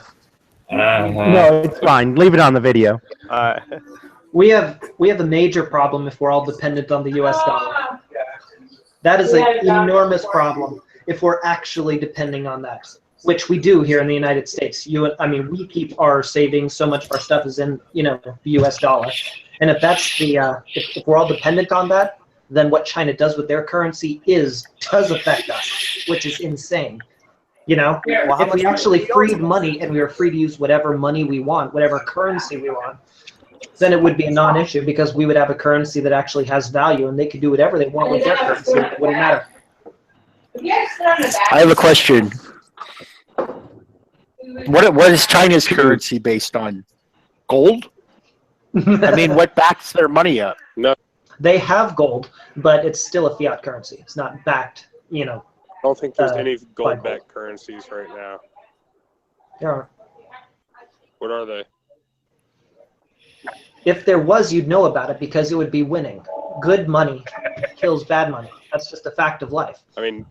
No, it's fine. Leave it on the video. All right. We have a major problem if we're all dependent on the U.S. dollar. That is an enormous problem if we're actually depending on that, which we do here in the United States. We keep our savings. So much of our stuff is in the U.S. dollar, and if that's if we're all dependent on that, then what China does with their currency does affect us, which is insane. Well, If we actually freed money and we were free to use whatever money we want, whatever currency we want, then it would be a non-issue because we would have a currency that actually has value and they could do whatever they want with their currency. It wouldn't matter. I have a question. What is China's currency based on? Gold? I mean, what backs their money up? They have gold, but it's still a fiat currency. It's not backed, I don't think there's any by gold-backed currencies right now. There are. What are they? If there was, you'd know about it because it would be winning. Good money kills bad money. That's just a fact of life. I mean,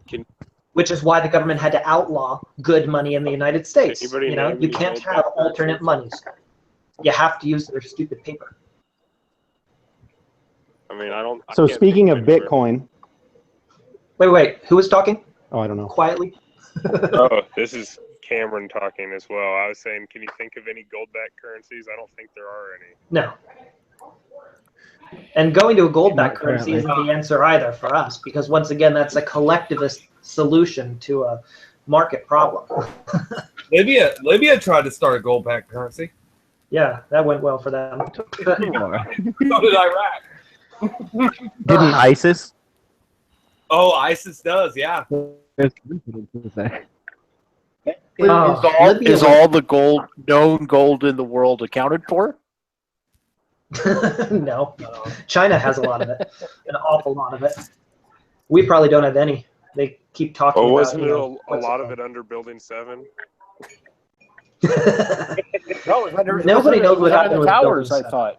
Which is why the government had to outlaw good money in the United States. Anybody name You any can't gold-backed have alternate monies. You have to use their stupid paper. I mean, I don't. I So can't speaking think of anywhere. Bitcoin, Wait. Who was talking? oh, I don't know. Quietly. Oh, this is Cameron talking as well. I was saying, can you think of any gold-backed currencies? I don't think there are any. No. And going to a gold-backed Not currency currently. isn't the answer either for us, because once again, that's a collectivist solution to a market problem. Libya tried to start a gold-backed currency. Yeah, that went well for them. So did Iraq. Didn't ISIS? Oh, ISIS does, yeah. There's confidence in there. Is all the known gold in the world accounted for? No. China has a lot of it, an awful lot of it. We probably don't have any. They keep talking Oh, about wasn't it a what's lot it of it under Building 7? No, Nobody knows what happened the with towers. Building I thought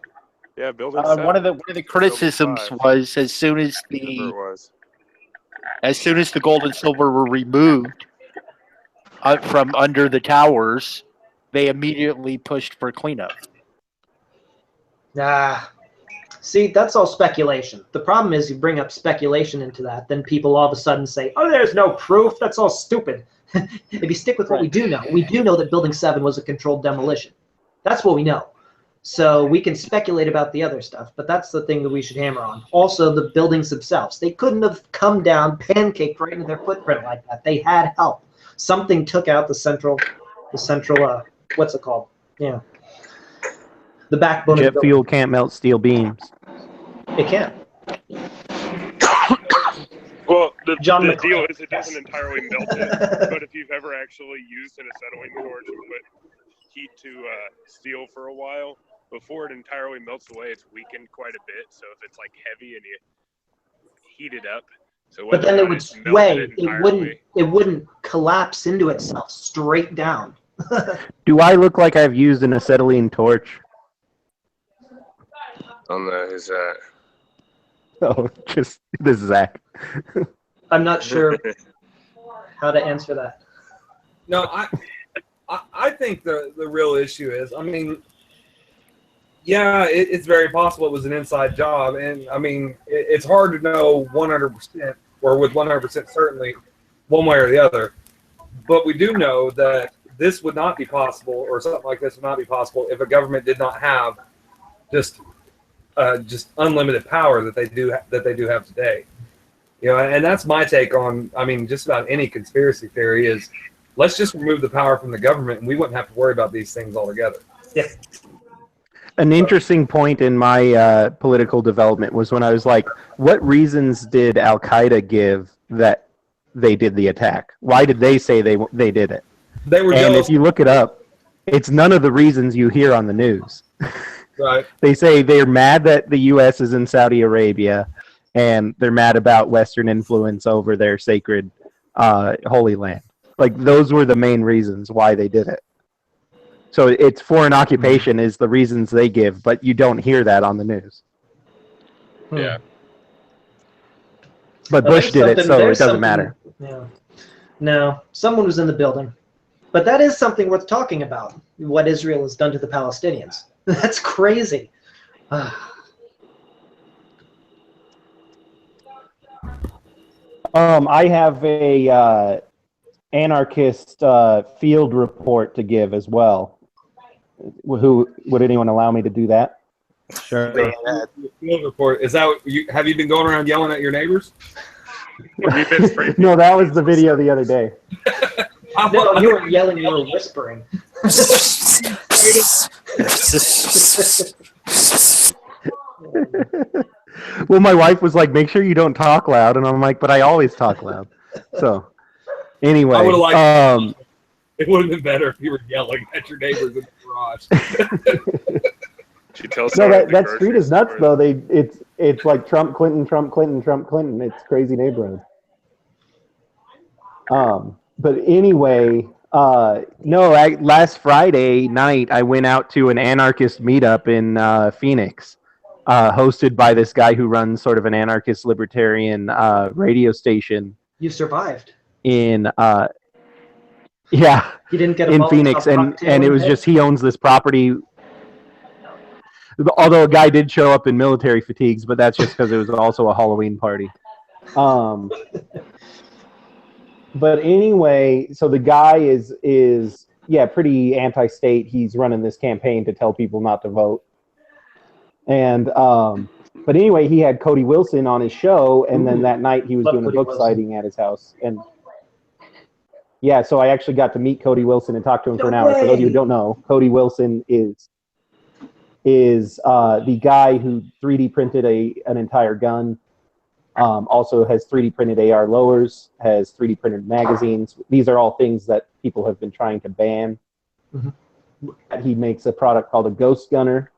Yeah, Building 7. one of the criticisms Building 5, was as soon as the gold and silver were removed from under the towers, they immediately pushed for cleanup. Nah. See, that's all speculation. The problem is you bring up speculation into that, then people all of a sudden say, oh, there's no proof. That's all stupid. If you stick with what we do know that Building 7 was a controlled demolition. That's what we know. So we can speculate about the other stuff, but that's the thing that we should hammer on. Also, the buildings themselves. They couldn't have come down, pancaked right into their footprint like that. They had help. Something took out the central, what's it called? Yeah. The backbone Jet of the fuel can't melt steel beams. It can't. Well, the John deal McClane. is it doesn't entirely melt it, but if you've ever actually used an acetylene torch and put heat to steel for a while, before it entirely melts away, it's weakened quite a bit. So if it's like heavy and you heat it up, so But then it would melted sway. entirely. It wouldn't collapse into itself straight down. Do I look like I've used an acetylene torch? On the who's that? Oh, just this is Zach. I'm not sure how to answer that. No, I think the real issue is, I mean, yeah, it's very possible it was an inside job, and I mean, it's hard to know 100% or with 100% certainty one way or the other. But we do know that this would not be possible, or something like this would not be possible, if a government did not have just unlimited power that they do have today. You know, and that's my take on, I mean, just about any conspiracy theory is, let's just remove the power from the government and we wouldn't have to worry about these things altogether. Yeah. An interesting point in my political development was when I was like, what reasons did Al-Qaeda give that they did the attack? Why did they say they did it? They were and jealous. if you look it up, it's none of the reasons you hear on the news. Right. They say they're mad that the U.S. is in Saudi Arabia, and they're mad about Western influence over their sacred Holy Land. Like, those were the main reasons why they did it. So it's foreign occupation is the reasons they give, but you don't hear that on the news. Yeah. But Well, Bush there's did it, something- so it there's doesn't something- matter. Yeah. No, someone was in the building. But that is something worth talking about, what Israel has done to the Palestinians. That's crazy. I have a anarchist field report to give as well. Who would anyone allow me to do that? Sure. Field report. Is that have you been going around yelling at your neighbors? We've been spraying No, that was the video the other day. No, you were yelling, you were whispering. Well, my wife was like, "Make sure you don't talk loud," and I'm like, "But I always talk loud." So, anyway, I would have liked. It would have been better if you were yelling at your neighbors in the garage. She tells no, someone at the that grocery street is nuts store. though. It's like Trump, Clinton, Trump, Clinton, Trump, Clinton. It's a crazy neighborhood. But anyway, last Friday night I went out to an anarchist meetup in Phoenix, hosted by this guy who runs sort of an anarchist libertarian radio station. You survived. In You didn't get a in Molotov Phoenix, and cocktail it in was bed? just he owns this property. Although a guy did show up in military fatigues, but that's just because it was also a Halloween party. But anyway, so the guy is pretty anti-state. He's running this campaign to tell people not to vote. And but anyway, he had Cody Wilson on his show, and then that night he was doing a book signing at his house. And yeah, so I actually got to meet Cody Wilson and talk to him for an hour. For those of you who don't know, Cody Wilson is the guy who 3D printed an entire gun. Also has 3D printed AR lowers, has 3D printed magazines. These are all things that people have been trying to ban. Mm-hmm. He makes a product called a Ghost Gunner,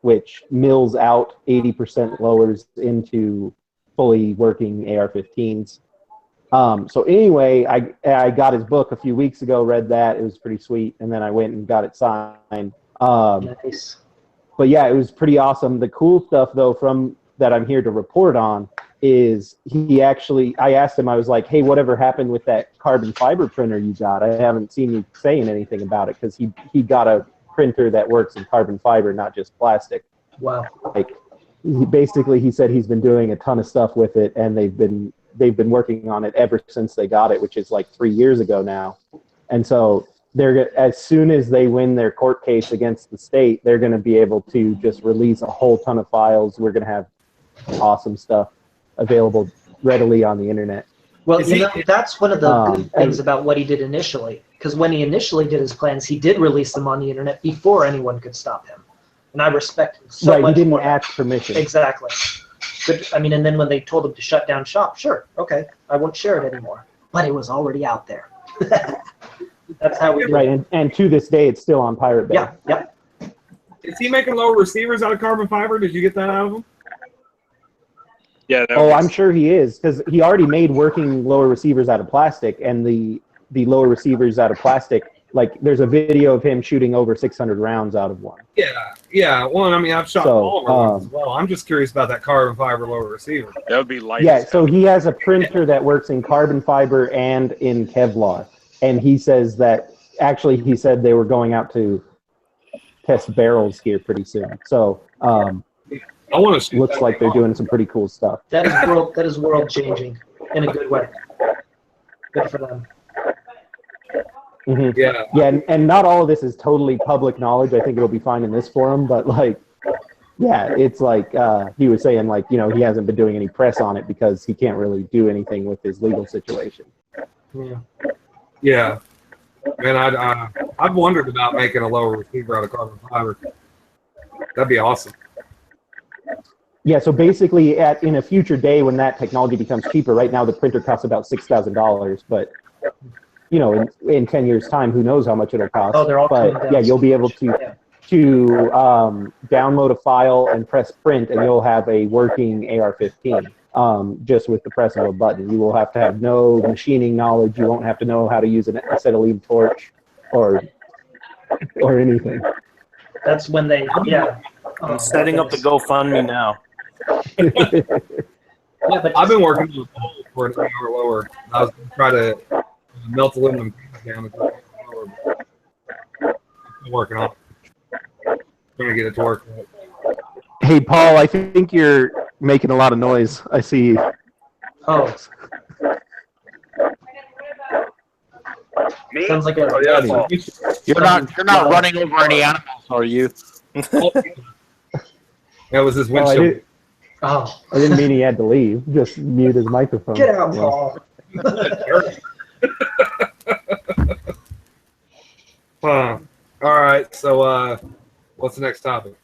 which mills out 80% lowers into fully working AR-15s. So anyway, I got his book a few weeks ago, read that. It was pretty sweet. And then I went and got it signed. Nice. But yeah, it was pretty awesome. The cool stuff, though, from that I'm here to report on is I asked him, I was like, hey, whatever happened with that carbon fiber printer you got? I haven't seen you saying anything about it, because he got a printer that works in carbon fiber, not just plastic. Wow. Like, he said he's been doing a ton of stuff with it, and they've been working on it ever since they got it, which is like 3 years ago now. And so as soon as they win their court case against the state, they're going to be able to just release a whole ton of files. We're going to have awesome stuff available readily on the internet. Well, that's one of the good things about what he did initially, because when he initially did his plans, he did release them on the internet before anyone could stop him. And I respect him so much. He didn't for that. ask permission. Exactly. But, I mean, and then when they told him to shut down shop, sure, okay, I won't share it anymore. But it was already out there. That's how we do it. And to this day, it's still on Pirate Bay. Yeah. Is he making lower receivers out of carbon fiber? Did you get that out of him? Yeah. I'm sure he is, because he already made working lower receivers out of plastic, and the lower receivers out of plastic, like there's a video of him shooting over 600 rounds out of one. Yeah. Well, I mean, I've shot polymer ones as well. I'm just curious about that carbon fiber lower receiver. That would be light. Yeah, so he has a printer that works in carbon fiber and in Kevlar, and he says that actually he said they were going out to test barrels here pretty soon. So I want to. Looks like they're doing some pretty cool stuff. That is world changing in a good way. Good for them. Mm-hmm. Yeah, and not all of this is totally public knowledge. I think it'll be fine in this forum, but like, yeah, it's like he was saying, like, you know, he hasn't been doing any press on it because he can't really do anything with his legal situation. Yeah. And I've wondered about making a lower receiver out of carbon fiber. That'd be awesome. Yeah, so basically, in a future day when that technology becomes cheaper, right now the printer costs about $6,000, but you know, in 10 years' time, who knows how much it'll cost? Oh, they're all coming but down yeah, you'll be able to. Yeah. to download a file and press print, and you'll have a working AR-15 just with the press of a button. You will have to have no machining knowledge. You won't have to know how to use an acetylene torch or anything. That's when they, yeah. I'm setting up the GoFundMe now. Yeah, but I've been working with coal for an hour lower. I was going to try to melt aluminum down. I'm working on it. Trying to get it to work. Hey, Paul, I think you're making a lot of noise. I see. Oh, Me? sounds like a. Oh, yeah, Paul. You're not running over any animals, are you? That was his Oh, I, windshield. Oh, didn't mean he had to leave. Just mute his microphone. get out, Well, All right. So, what's the next topic?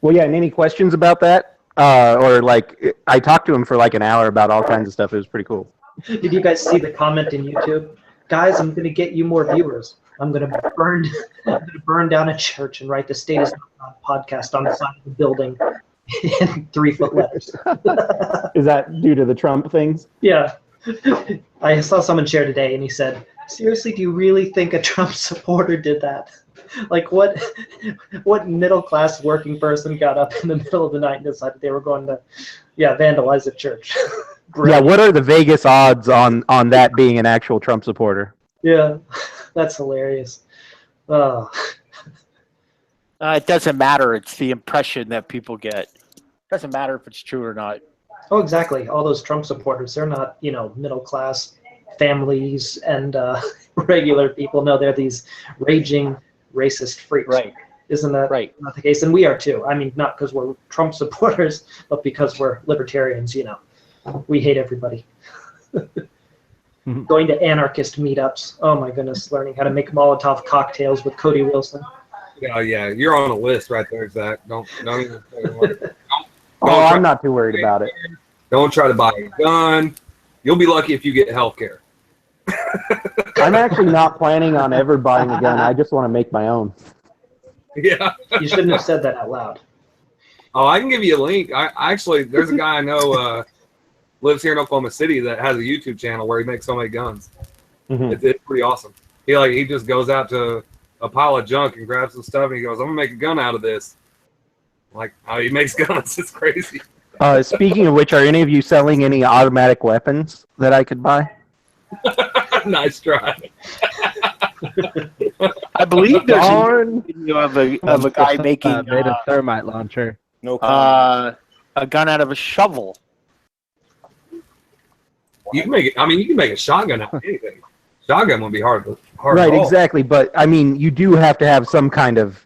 Well, yeah, and any questions about that? Or like, I talked to him for like an hour about all kinds of stuff. It was pretty cool. Did you guys see the comment in YouTube? Guys, I'm gonna get you more viewers. I'm gonna burn down a church and write the State is Not podcast on the side of the building in 3-foot letters. is that due to the Trump things? Yeah. I saw someone share today and he said, seriously, do you really think a Trump supporter did that? Like what middle class working person got up in the middle of the night and decided they were going to vandalize a church? Yeah, what are the Vegas odds on that being an actual Trump supporter? Yeah, that's hilarious. Oh. It doesn't matter. It's the impression that people get. It doesn't matter if it's true or not. Oh, exactly. All those Trump supporters, they're not, middle class families and regular people. No, they're these raging racist freaks. Right. Isn't that right. not the case? And we are too. I mean, not because we're Trump supporters, but because we're libertarians, We hate everybody. Going to anarchist meetups. Oh my goodness, learning how to make Molotov cocktails with Cody Wilson. Oh yeah, you're on a list right there, Zach. Don't even. I'm not too worried about it. Don't try to buy a gun. You'll be lucky if you get health care. I'm actually not planning on ever buying a gun. I just want to make my own. Yeah. You shouldn't have said that out loud. Oh, I can give you a link. There's a guy I know lives here in Oklahoma City that has a YouTube channel where he makes so many guns. Mm-hmm. It's pretty awesome. He just goes out to a pile of junk and grabs some stuff and he goes, I'm gonna make a gun out of this. Like how he makes guns. It's crazy. Speaking of which, are any of you selling any automatic weapons that I could buy? Nice try. I believe there's a video of a guy making made a thermite launcher. No a gun out of a shovel. You can make it. I mean, you can make a shotgun out of anything. Shotgun would be hard. Right, exactly. But I mean, you do have to have some kind of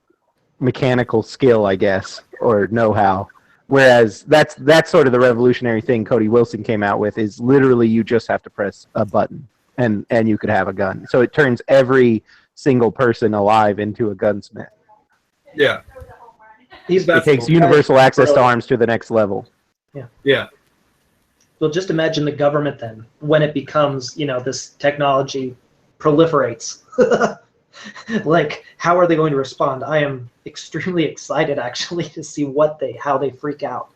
mechanical skill, I guess, or know-how. Whereas that's sort of the revolutionary thing Cody Wilson came out with is literally you just have to press a button and you could have a gun. So it turns every single person alive into a gunsmith. Yeah. It takes universal access to arms to the next level. Yeah. Yeah. Well, just imagine the government then, when it becomes, this technology proliferates. Like, how are they going to respond? I am extremely excited, actually, to see how they freak out.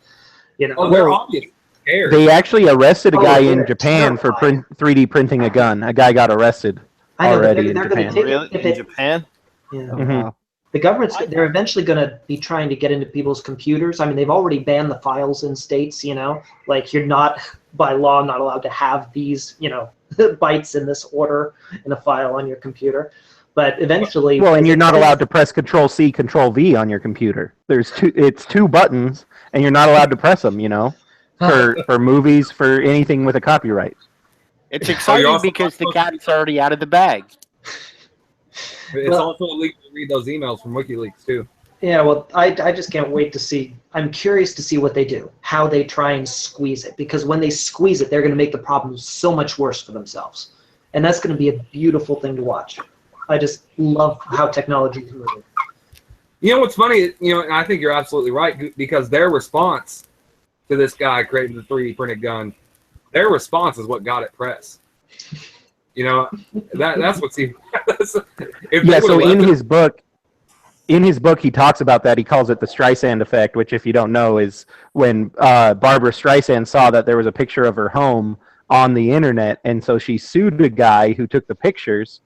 Oh, they're obviously scared. They actually arrested a guy in Japan for 3D printing a gun. A guy got arrested already in Japan. Really? In Japan? Yeah. Mm-hmm. The government's, they're eventually going to be trying to get into people's computers. I mean, they've already banned the files in states, like you're not, by law, not allowed to have these, bytes in this order in a file on your computer. But eventually... Well, and you're not allowed to press Control-C, Control-V on your computer. It's two buttons, and you're not allowed to press them, for movies, for anything with a copyright. It's exciting because the cat's already out of the bag. It's also illegal to read those emails from WikiLeaks, too. Yeah, well, I just can't wait to see. I'm curious to see what they do, how they try and squeeze it. Because when they squeeze it, they're going to make the problem so much worse for themselves. And that's going to be a beautiful thing to watch. I just love how technology is moving. You know what's funny? And I think you're absolutely right, because their response to this guy creating the 3D printed gun, their response is what got it press. That's what's even. So in his book, in his book, he talks about that. He calls it the Streisand effect, which, if you don't know, is when Barbara Streisand saw that there was a picture of her home on the internet, and so she sued the guy who took the pictures.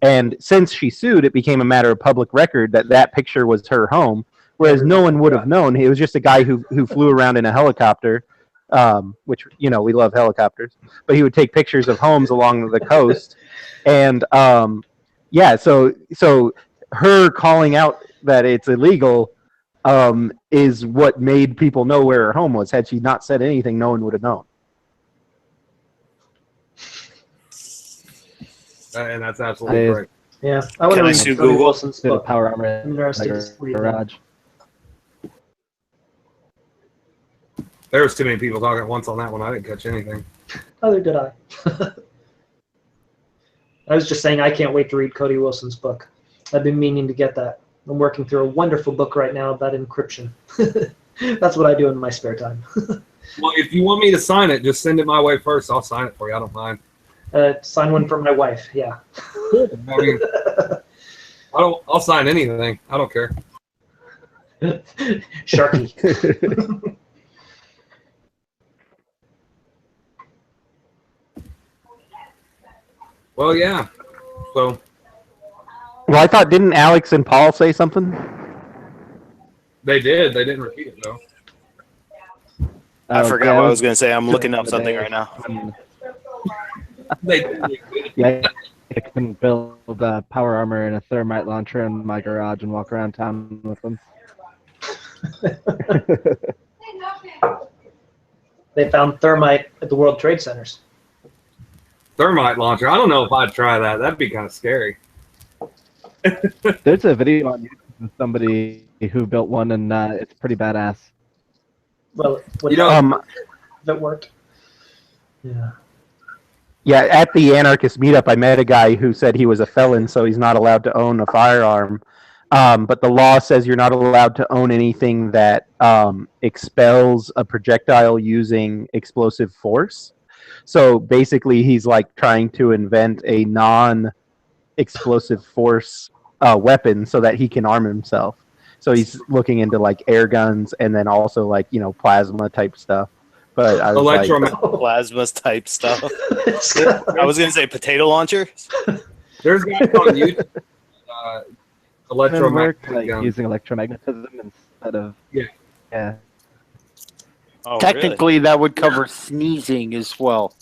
And since she sued, it became a matter of public record that that picture was her home, whereas no one would have known. It was just a guy who flew around in a helicopter, which, you know, we love helicopters. But he would take pictures of homes along the coast. And, yeah, so her calling out that it's illegal is what made people know where her home was. Had she not said anything, no one would have known. And that's absolutely correct. Yeah, I want to read sue Cody Google? Wilson's Did a book. power armor I'm interested to read that. garage. There was too many people talking at once on that one. I didn't catch anything. Neither did I. I was just saying I can't wait to read Cody Wilson's book. I've been meaning to get that. I'm working through a wonderful book right now about encryption. That's what I do in my spare time. Well, if you want me to sign it, just send it my way first. I'll sign it for you. I don't mind. Sign one for my wife. Yeah. I mean, I'll sign anything. I don't care. Sharky. Well, yeah. So. Well, I thought, didn't Alex and Paul say something? They did. They didn't repeat it, though. I forgot what I was going to say. I'm looking up something right now. They did. Yeah, I can build a power armor and a thermite launcher in my garage and walk around town with them. They found thermite at the World Trade Centers. Thermite launcher. I don't know if I'd try that. That'd be kind of scary. There's a video on YouTube of somebody who built one, and it's pretty badass. Well, You know, that worked. Yeah. Yeah, at the anarchist meetup, I met a guy who said he was a felon, so he's not allowed to own a firearm. But the law says you're not allowed to own anything that expels a projectile using explosive force. So basically, he's like trying to invent a non-explosive force weapon so that he can arm himself. So he's looking into like air guns and then also like, you know, plasma type stuff. But I was plasma type stuff. I was gonna say potato launcher. There's guys on YouTube. Electromagnetic like using electromagnetism instead of yeah. Oh, Technically, that would cover sneezing as well.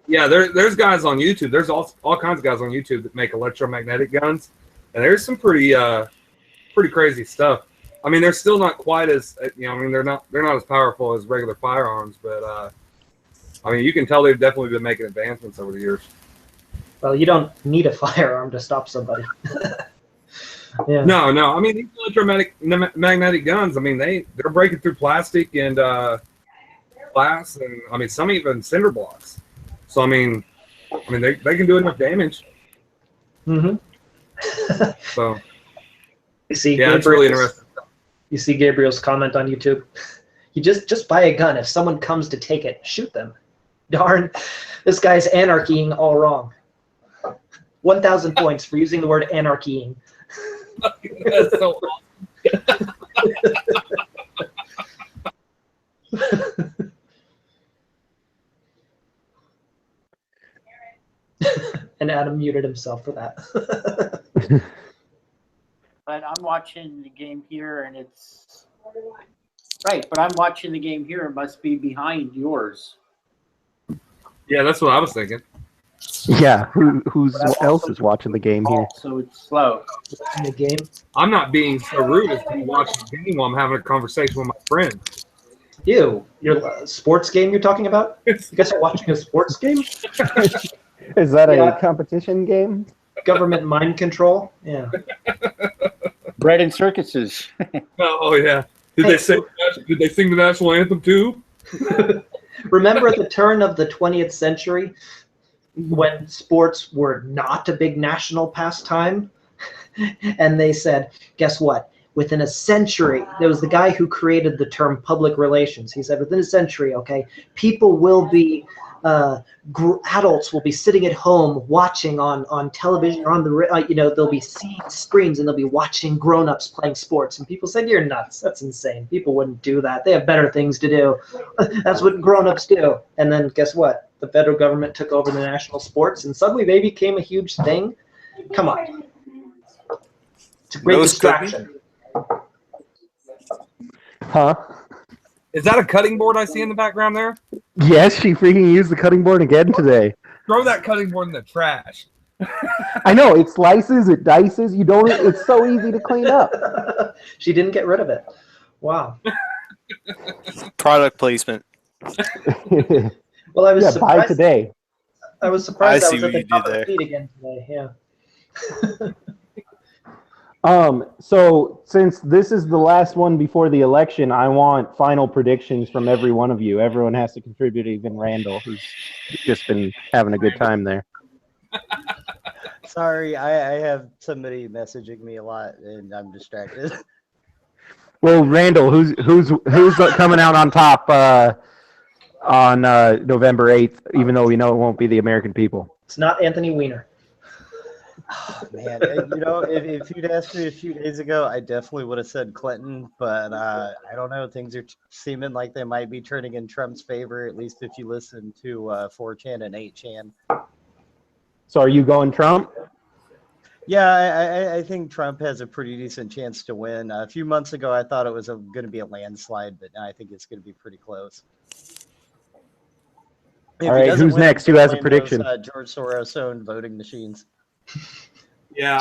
Yeah, there's guys on YouTube. There's all kinds of guys on YouTube that make electromagnetic guns, and there's some pretty crazy stuff. I mean, they're still not quite as, you know, I mean, they're not as powerful as regular firearms, but I mean, you can tell they've definitely been making advancements over the years. Well, you don't need a firearm to stop somebody. Yeah. No. I mean, these electromagnetic guns. I mean, they're breaking through plastic and glass, and I mean, some even cinder blocks. So I mean, they can do enough damage. Mm-hmm. So. You see, yeah, it's really interesting. You see Gabriel's comment on YouTube. You just buy a gun. If someone comes to take it, shoot them. Darn, this guy's anarchying all wrong. 1,000 points for using the word anarchying. That's so awesome. And Adam muted himself for that. But I'm watching the game here, and it's right. But I'm watching the game here. It must be behind yours. Yeah, that's what I was thinking. Yeah, who else is watching the game here? So it's slow. In the game. I'm not being so rude as to watch the game while I'm having a conversation with my friend. Your sports game you're talking about? You guys are watching a sports game? Is that a competition game? Government mind control? Yeah. Bread and circuses. Oh yeah. Did they sing the national anthem too? Remember at the turn of the 20th century when sports were not a big national pastime? And they said, guess what? Within a century, there was the guy who created the term public relations. He said, within a century, okay, people will be adults will be sitting at home watching on television or on the they'll be seeing screens and they'll be watching grown-ups playing sports, and people said, you're nuts, that's insane, people wouldn't do that, they have better things to do. That's what grown-ups do. And then guess what, the federal government took over the national sports and suddenly they became a huge thing. Come on, it's a great distraction. Huh? Is that a cutting board I see in the background there? Yes, she freaking used the cutting board again today. Throw that cutting board in the trash. I know, it slices, it dices. You don't. It's so easy to clean up. She didn't get rid of it. Wow. Product placement. Well, I was buy surprised today. I was surprised I see was at what the you top did of the there. feed again today. Yeah. So since this is the last one before the election, I want final predictions from every one of you. Everyone has to contribute, even Randall, who's just been having a good time there. Sorry, I have somebody messaging me a lot, and I'm distracted. Well, Randall, who's coming out on top on November 8th, even though we know it won't be the American people? It's not Anthony Weiner. Oh, man, if you'd asked me a few days ago, I definitely would have said Clinton, but I don't know. Things are seeming like they might be turning in Trump's favor, at least if you listen to 4chan and 8chan. So are you going Trump? Yeah, I think Trump has a pretty decent chance to win. A few months ago, I thought it was going to be a landslide, but now I think it's going to be pretty close. All right, who's next? Who has a prediction? George Soros-owned voting machines. Yeah,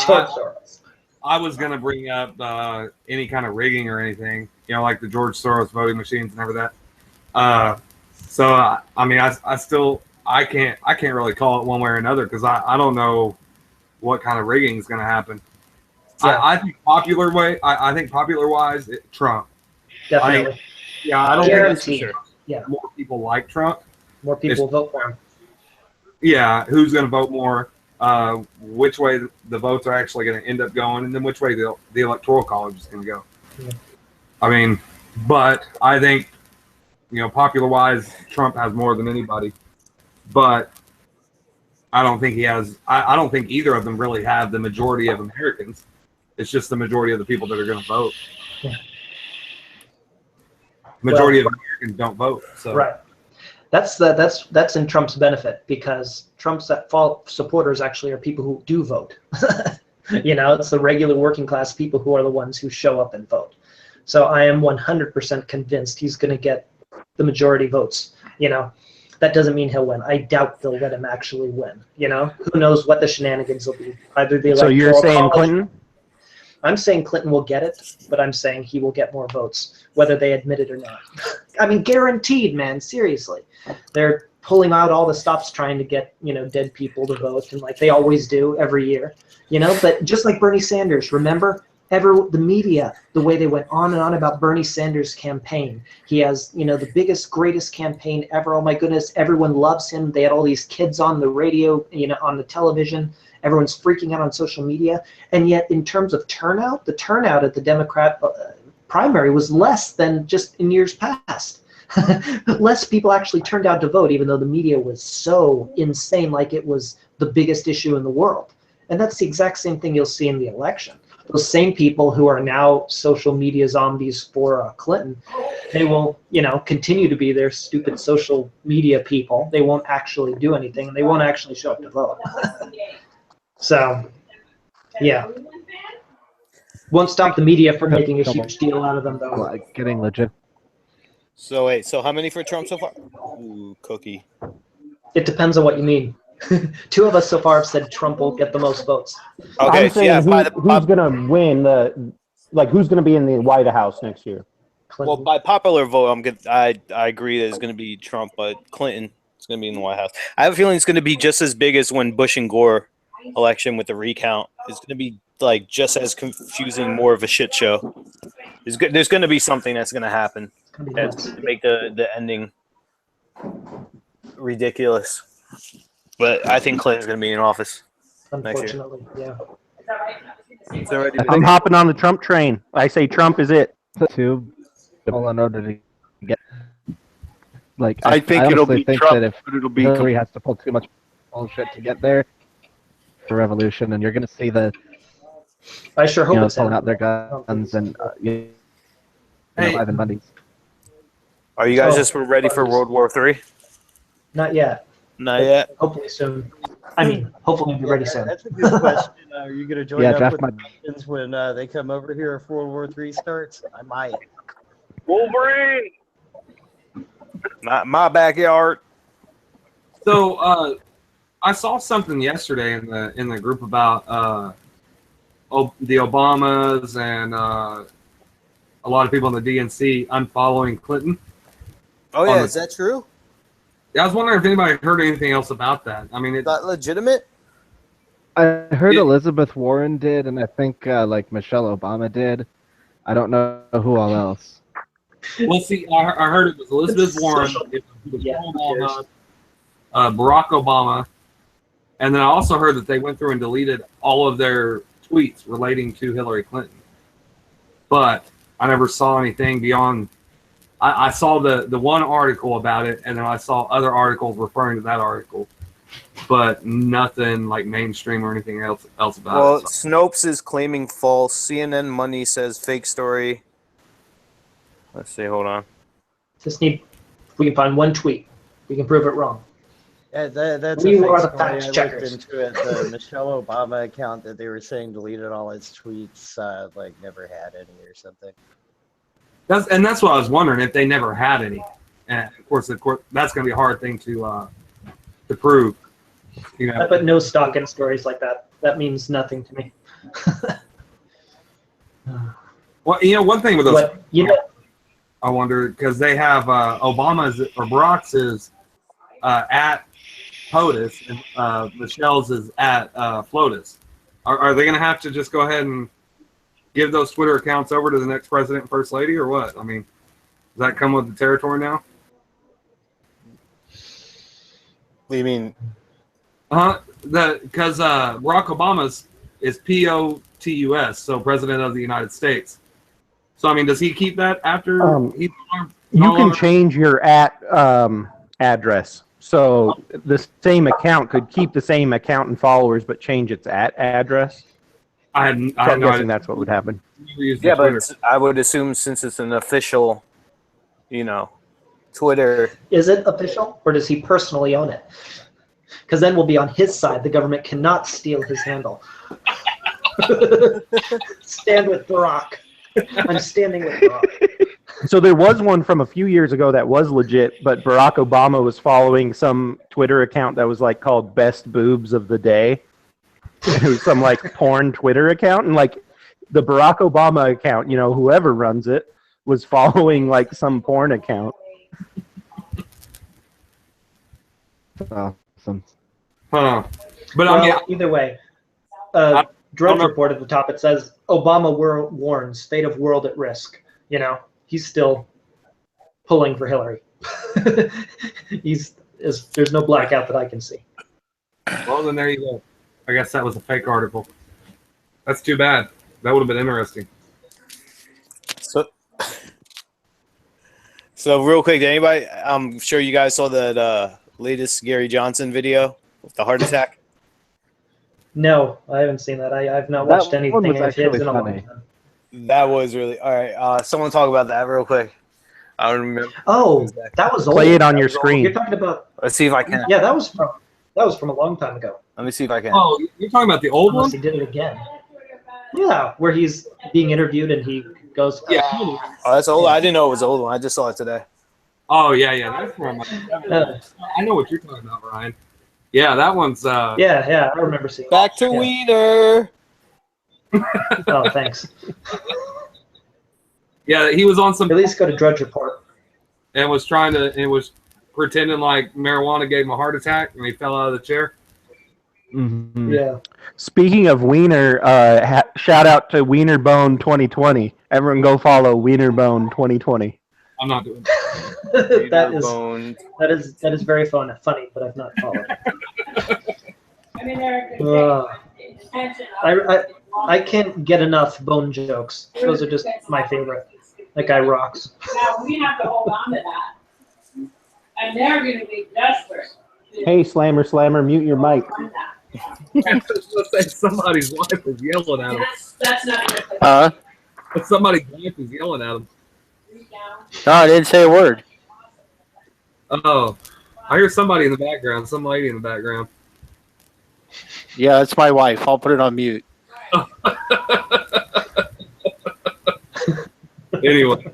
I was going to bring up any kind of rigging or anything, like the George Soros voting machines and everything. So I mean, I can't really call it one way or another because I don't know what kind of rigging is going to happen. Yeah. I think I think popular wise, Trump. Definitely. I don't Guaranteed. think more people like Trump. More people vote for him. Yeah, who's going to vote more? Which way the votes are actually going to end up going, and then which way the electoral college is going to go. Yeah. I mean, but I think popular wise, Trump has more than anybody. But I don't think he has. I don't think either of them really have the majority of Americans. It's just the majority of the people that are going to vote. Yeah. Majority of Americans don't vote. So. Right. That's in Trump's benefit because Trump's supporters actually are people who do vote. It's the regular working class people who are the ones who show up and vote. So I am 100% convinced he's going to get the majority votes. That doesn't mean he'll win. I doubt they'll let him actually win. Who knows what the shenanigans will be? Either the so you're saying Clinton? I'm saying Clinton will get it, but I'm saying he will get more votes, whether they admit it or not. I mean, guaranteed, man. Seriously, they're pulling out all the stops trying to get dead people to vote, and like they always do every year. But just like Bernie Sanders, remember? The media, the way they went on and on about Bernie Sanders' campaign. He has, the biggest, greatest campaign ever. Oh my goodness, everyone loves him. They had all these kids on the radio, on the television. Everyone's freaking out on social media. And yet, in terms of turnout, the turnout at the Democrat primary was less than just in years past. Less people actually turned out to vote, even though the media was so insane, like it was the biggest issue in the world. And that's the exact same thing you'll see in the election. Those same people who are now social media zombies for Clinton, they will, continue to be their stupid social media people. They won't actually do anything, and they won't actually show up to vote. So, yeah. Won't stop the media from making a huge deal out of them, though. Like getting legit. So wait, how many for Trump so far? Ooh, cookie. It depends on what you mean. Two of us so far have said Trump will get the most votes. Okay, I'm saying who's going to win who's going to be in the White House next year? Clinton. Well, by popular vote, I agree that it's going to be Trump, but Clinton is going to be in the White House. I have a feeling it's going to be just as big as when Bush and Gore election with the recount. It's going to be just as confusing, more of a shit show. There's going to be something that's going to happen that's going to make the ending ridiculous. But I think Clinton's going to be in office next year. Yeah. I'm hopping on the Trump train. I say Trump is it. All in order to get. Like I think it'll honestly be think Trump, that if but it'll be. Hillary has to pull too much bullshit to get there for revolution, and you're going to see the I sure hope it's pulling him. out their guns and Hey. Ivan Bundy's. Are you guys Oh, just ready for World War III? Not yet. Not yet. Hopefully soon. I mean, hopefully we'll be ready soon. That's a good question. Are you going to join Yeah, up draft with my- the Russians when they come over here if World War III starts? I might. Wolverine. Not my backyard. So I saw something yesterday in the group about the Obamas and a lot of people in the DNC unfollowing Clinton. Oh yeah, is that true? Yeah, I was wondering if anybody heard anything else about that. I mean, Is that legitimate? I heard Elizabeth Warren did, and I think like Michelle Obama did. I don't know who all else. well, see, I heard it was Elizabeth Warren, it was Michelle Obama, Barack Obama, and then I also heard that they went through and deleted all of their tweets relating to Hillary Clinton. But I never saw anything beyond. I saw the one article about it, and then I saw other articles referring to that article, but nothing like mainstream or anything else about Well, it. So. Snopes is claiming false. CNN Money says fake story. Let's see. Hold on. Just need, if we can find one tweet, we can prove it wrong. Yeah, that's We a fake are the story. fact I looked checkers. into it. The Michelle Obama account that they were saying deleted all its tweets, like never had any or something. That's what I was wondering, if they never had any. And of course, that's going to be a hard thing to prove. You know, I put no stock in stories like that. That means nothing to me. well, one thing with those, What, I wonder, because they have Obama's or Barack's is at POTUS, and Michelle's is at FLOTUS. Are they going to have to just go ahead and give those Twitter accounts over to the next president and first lady, or what? I mean, does that come with the territory now? What do you mean? Because Barack Obama's is POTUS, so President of the United States. So I mean, does he keep that after he's You can change your address. So the same account could keep the same account and followers, but change its address. I'm guessing that's what would happen. Yeah, but I would assume since it's an official, Twitter. is it official, or does he personally own it? Because then we'll be on his side. The government cannot steal his handle. Stand with Barack. I'm standing with Barack. So there was one from a few years ago that was legit, but Barack Obama was following some Twitter account that was like called Best Boobs of the Day. It was some like porn Twitter account, and like the Barack Obama account, whoever runs it, was following like some porn account. Awesome. Huh. But Well, I mean, either way, Drudge report at the top, it says Obama warns state of world at risk. He's still pulling for Hillary. There's no blackout that I can see. well, then there you go. I guess that was a fake article. That's too bad. That would have been interesting. So real quick, did anybody? I'm sure you guys saw that latest Gary Johnson video with the heart attack. No, I haven't seen that. I've not That watched one anything was of his actually in a long funny. time. That was really all right. Someone talk about that real quick. I don't remember. Oh, that was old. Play it on your That was old. screen. You're talking about? Let's see if I can. Yeah, that was from a long time ago. Let me see if I can. Oh, you're talking about the old Unless one? he did it again. Yeah, where he's being interviewed and he goes, Yeah. Oh, that's old. I didn't know it was an old one. I just saw it today. Oh, yeah. That's from. I know what you're talking about, Ryan. Yeah, that one's. Yeah, I remember seeing. Back to Wiener. Oh, thanks. Yeah, he was on some. At least go to Drudge Report. And was pretending like marijuana gave him a heart attack and he fell out of the chair. Mm-hmm. Yeah. Speaking of Wiener, shout out to Wienerbone 2020. Everyone go follow Wienerbone 2020. I'm not doing that. that is very funny, but I've not followed. I mean, there I can't get enough bone jokes. Those are just my favorite. That guy rocks. Now we have to hold on to that. And they're going to be desperate. Hey, Slammer, mute your mic. Somebody's wife is yelling at him. That's not good. Somebody's wife is yelling at him. No, I didn't say a word. Oh, I hear somebody in the background. Some lady in the background. Yeah, that's my wife. I'll put it on mute. Anyway.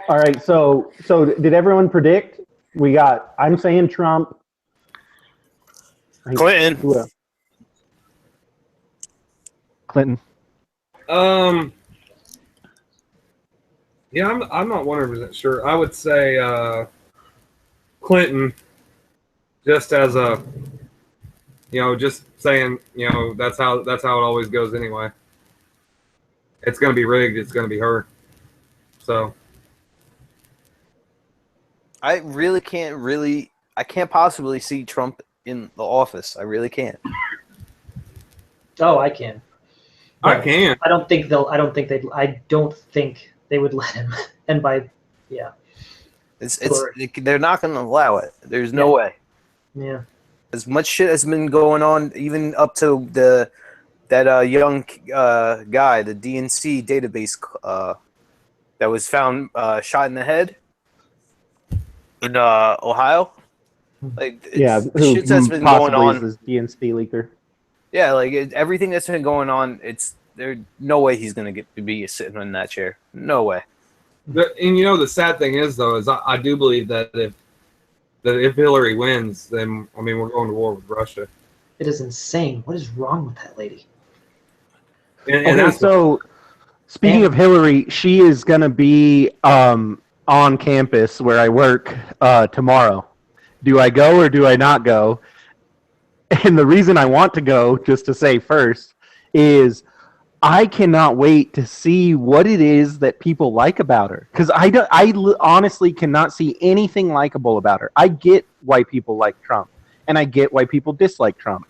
All right, so did everyone predict? I'm saying Trump. Clinton. Who else? Clinton. Yeah, I'm not 100% sure. I would say Clinton, just as a, just saying, that's how it always goes anyway. It's going to be rigged. It's going to be her. So. I really can't I can't possibly see Trump in the office. I really can't. Oh, I can. I can. I don't think they would let him. And yeah. They're not going to allow it. There's no way. Yeah. As much shit has been going on, even up to that young guy, the DNC database that was found shot in the head in Ohio. Like, shit that's been going on. Is DNC leaker. Yeah, like everything that's been going on, there's no way he's gonna get to be sitting in that chair. No way. And the sad thing is, though, is I do believe that if Hillary wins, then we're going to war with Russia. It is insane. What is wrong with that lady? And okay, so speaking of Hillary, she is going to be on campus where I work tomorrow. Do I go or do I not go? And the reason I want to go, just to say first, is I cannot wait to see what it is that people like about her. Because I honestly cannot see anything likable about her. I get why people like Trump, and I get why people dislike Trump.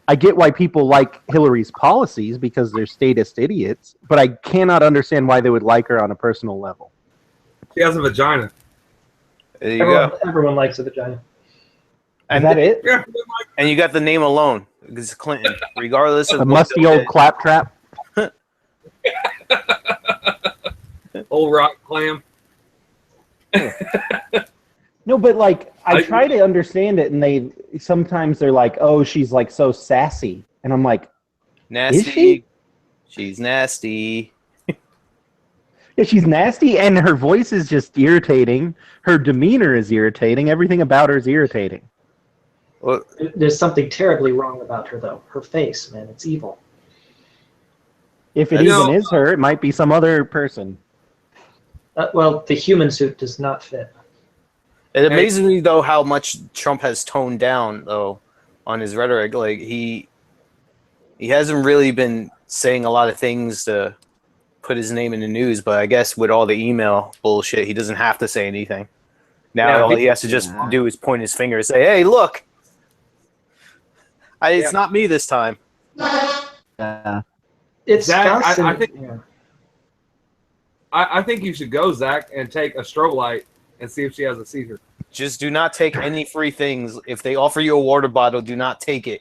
I get why people like Hillary's policies because they're statist idiots, but I cannot understand why they would like her on a personal level. She has a vagina. There you go. Everyone likes a vagina. Is that it? Yeah. And you got the name alone. It's Clinton. Regardless of a musty old claptrap. Old rock clam. No, but I try to understand it, and sometimes they're like, "Oh, she's like so sassy," and I'm like, "Nasty." Is she? She's nasty. Yeah, she's nasty, and her voice is just irritating. Her demeanor is irritating. Everything about her is irritating. Well, there's something terribly wrong about her, though. Her face, man, it's evil. If it even is her, it might be some other person. Well, the human suit does not fit. It amazes me though how much Trump has toned down though on his rhetoric. Like he hasn't really been saying a lot of things to put his name in the news, but I guess with all the email bullshit, he doesn't have to say anything. Now all he has to just do is point his finger and say, "Hey, look, it's not me this time." It's Zach, I think you should go, Zach, and take a strobe light and see if she has a seizure. Just do not take any free things. If they offer you a water bottle, do not take it.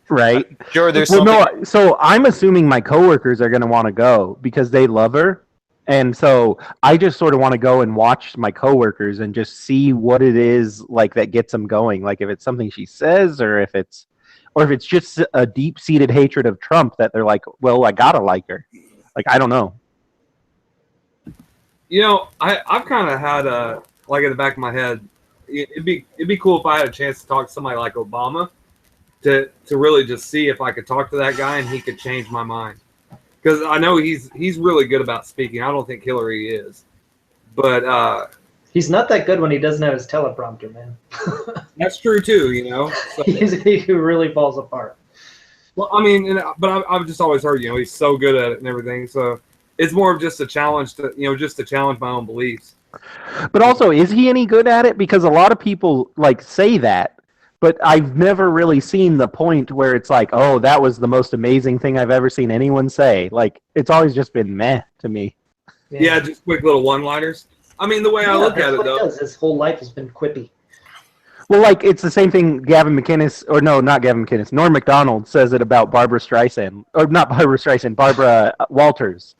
Right. Sure, there's something. No, so I'm assuming my coworkers are going to want to go because they love her. And so I just sort of want to go and watch my coworkers and just see what it is like that gets them going. Like if it's something she says or if it's just a deep-seated hatred of Trump that they're like, well, I got to like her. Like, I don't know. I've kind of had in the back of my head, it'd be cool if I had a chance to talk to somebody like Obama to really just see if I could talk to that guy and he could change my mind. Because I know he's really good about speaking. I don't think Hillary is. But he's not that good when he doesn't have his teleprompter, man. That's true too, So, he really falls apart. Well, but I've just always heard, he's so good at it and everything. So it's more of just a challenge to, just to challenge my own beliefs. But also, is he any good at it? Because a lot of people say that, but I've never really seen the point where it's like, oh, that was the most amazing thing I've ever seen anyone say. Like, it's always just been meh to me. Yeah, just quick little one-liners. I mean, the way I Yeah, look that's at it, what he though, does. His whole life has been quippy. Well, like it's the same thing Gavin McInnes, or no, not Gavin McInnes. Norm Macdonald says it about Barbara Streisand, or not Barbara Streisand, Barbara Walters.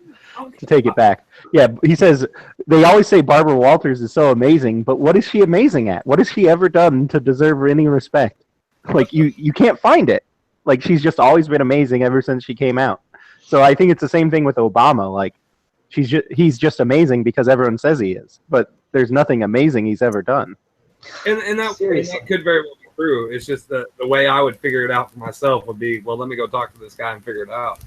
To take it back, yeah, he says they always say Barbara Walters is so amazing, but what is she amazing at? What has she ever done to deserve any respect? Like you can't find it. Like she's just always been amazing ever since she came out. So I think it's the same thing with Obama. Like he's just amazing because everyone says he is, but there's nothing amazing he's ever done. and that could very well be true. It's just the way I would figure it out for myself would be, well, let me go talk to this guy and figure it out.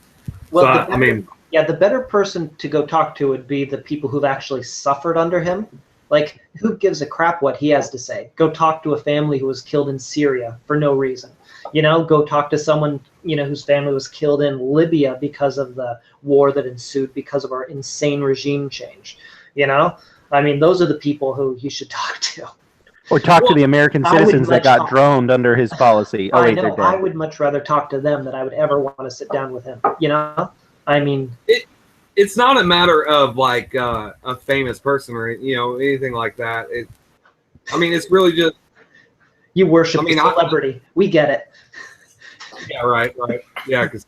Well, So, I mean, yeah, the better person to go talk to would be the people who've actually suffered under him. Like, who gives a crap what he has to say? Go talk to a family who was killed in Syria for no reason. You know, go talk to someone, you know, whose family was killed in Libya because of the war that ensued because of our insane regime change. You know, I mean, those are the people who you should talk to. Or talk to the American citizens that got droned under his policy. Oh, wait, they're dead. I would much rather talk to them than I would ever want to sit down with him. You know, I mean, it's not a matter of like a famous person or anything like that. I mean, it's really just you worship a celebrity. We get it. Yeah, right. Yeah, because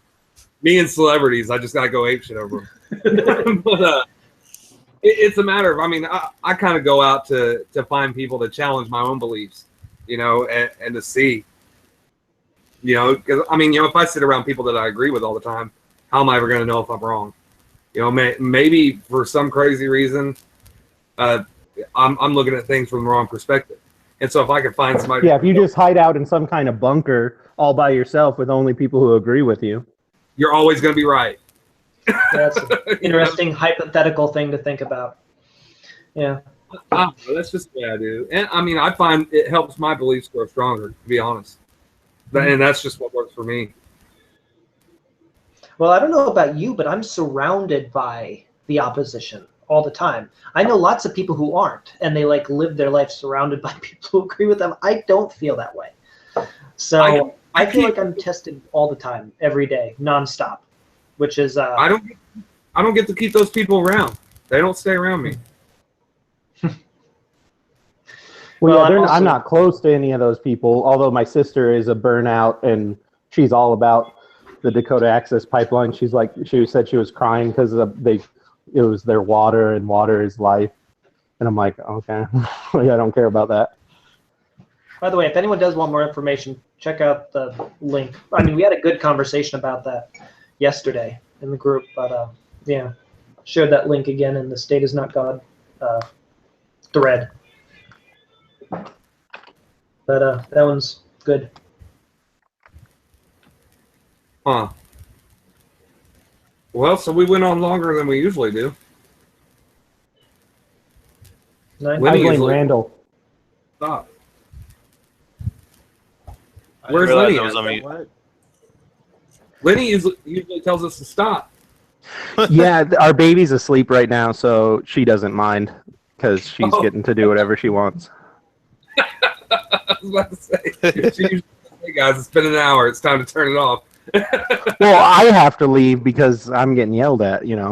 me and celebrities, I just gotta go ape shit over them. But it's a matter of, I mean, I kind of go out to find people to challenge my own beliefs, and to see, because I mean, if I sit around people that I agree with all the time, how am I ever going to know if I'm wrong? Maybe for some crazy reason, I'm looking at things from the wrong perspective. And so if I could find somebody, yeah, if you just hide out in some kind of bunker all by yourself with only people who agree with you, you're always going to be right. That's an interesting hypothetical thing to think about. Yeah. That's just the way I do. And I mean, I find it helps my beliefs grow stronger, to be honest. And that's just what works for me. Well, I don't know about you, but I'm surrounded by the opposition all the time. I know lots of people who aren't, and they like live their life surrounded by people who agree with them. I don't feel that way. So I feel like I'm tested all the time, every day, nonstop. Which is I don't get to keep those people around. They don't stay around me. Well, yeah, I'm not close to any of those people. Although my sister is a burnout, and she's all about the Dakota Access Pipeline. She said she was crying because it was their water, and water is life. And I'm like, okay, I don't care about that. By the way, if anyone does want more information, check out the link. I mean, we had a good conversation about that yesterday in the group, but yeah, shared that link again in the State is Not God thread. But that one's good. Huh. Well, so we went on longer than we usually do. I blame Randall. Stop. Where's Lenny? Lenny usually tells us to stop. Yeah, our baby's asleep right now, so she doesn't mind because she's getting to do whatever she wants. I was about to say, she usually says, hey guys, it's been an hour. It's time to turn it off. Well, I have to leave because I'm getting yelled at, Yeah.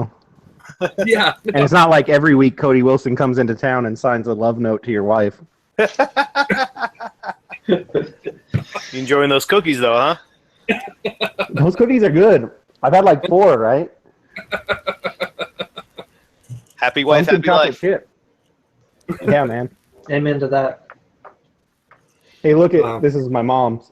And it's not like every week Cody Wilson comes into town and signs a love note to your wife. You enjoying those cookies, though, huh? Those cookies are good. I've had like 4, right? Happy wife, happy life. Chip. Yeah, man. Amen to that. Hey, look at this is my mom's.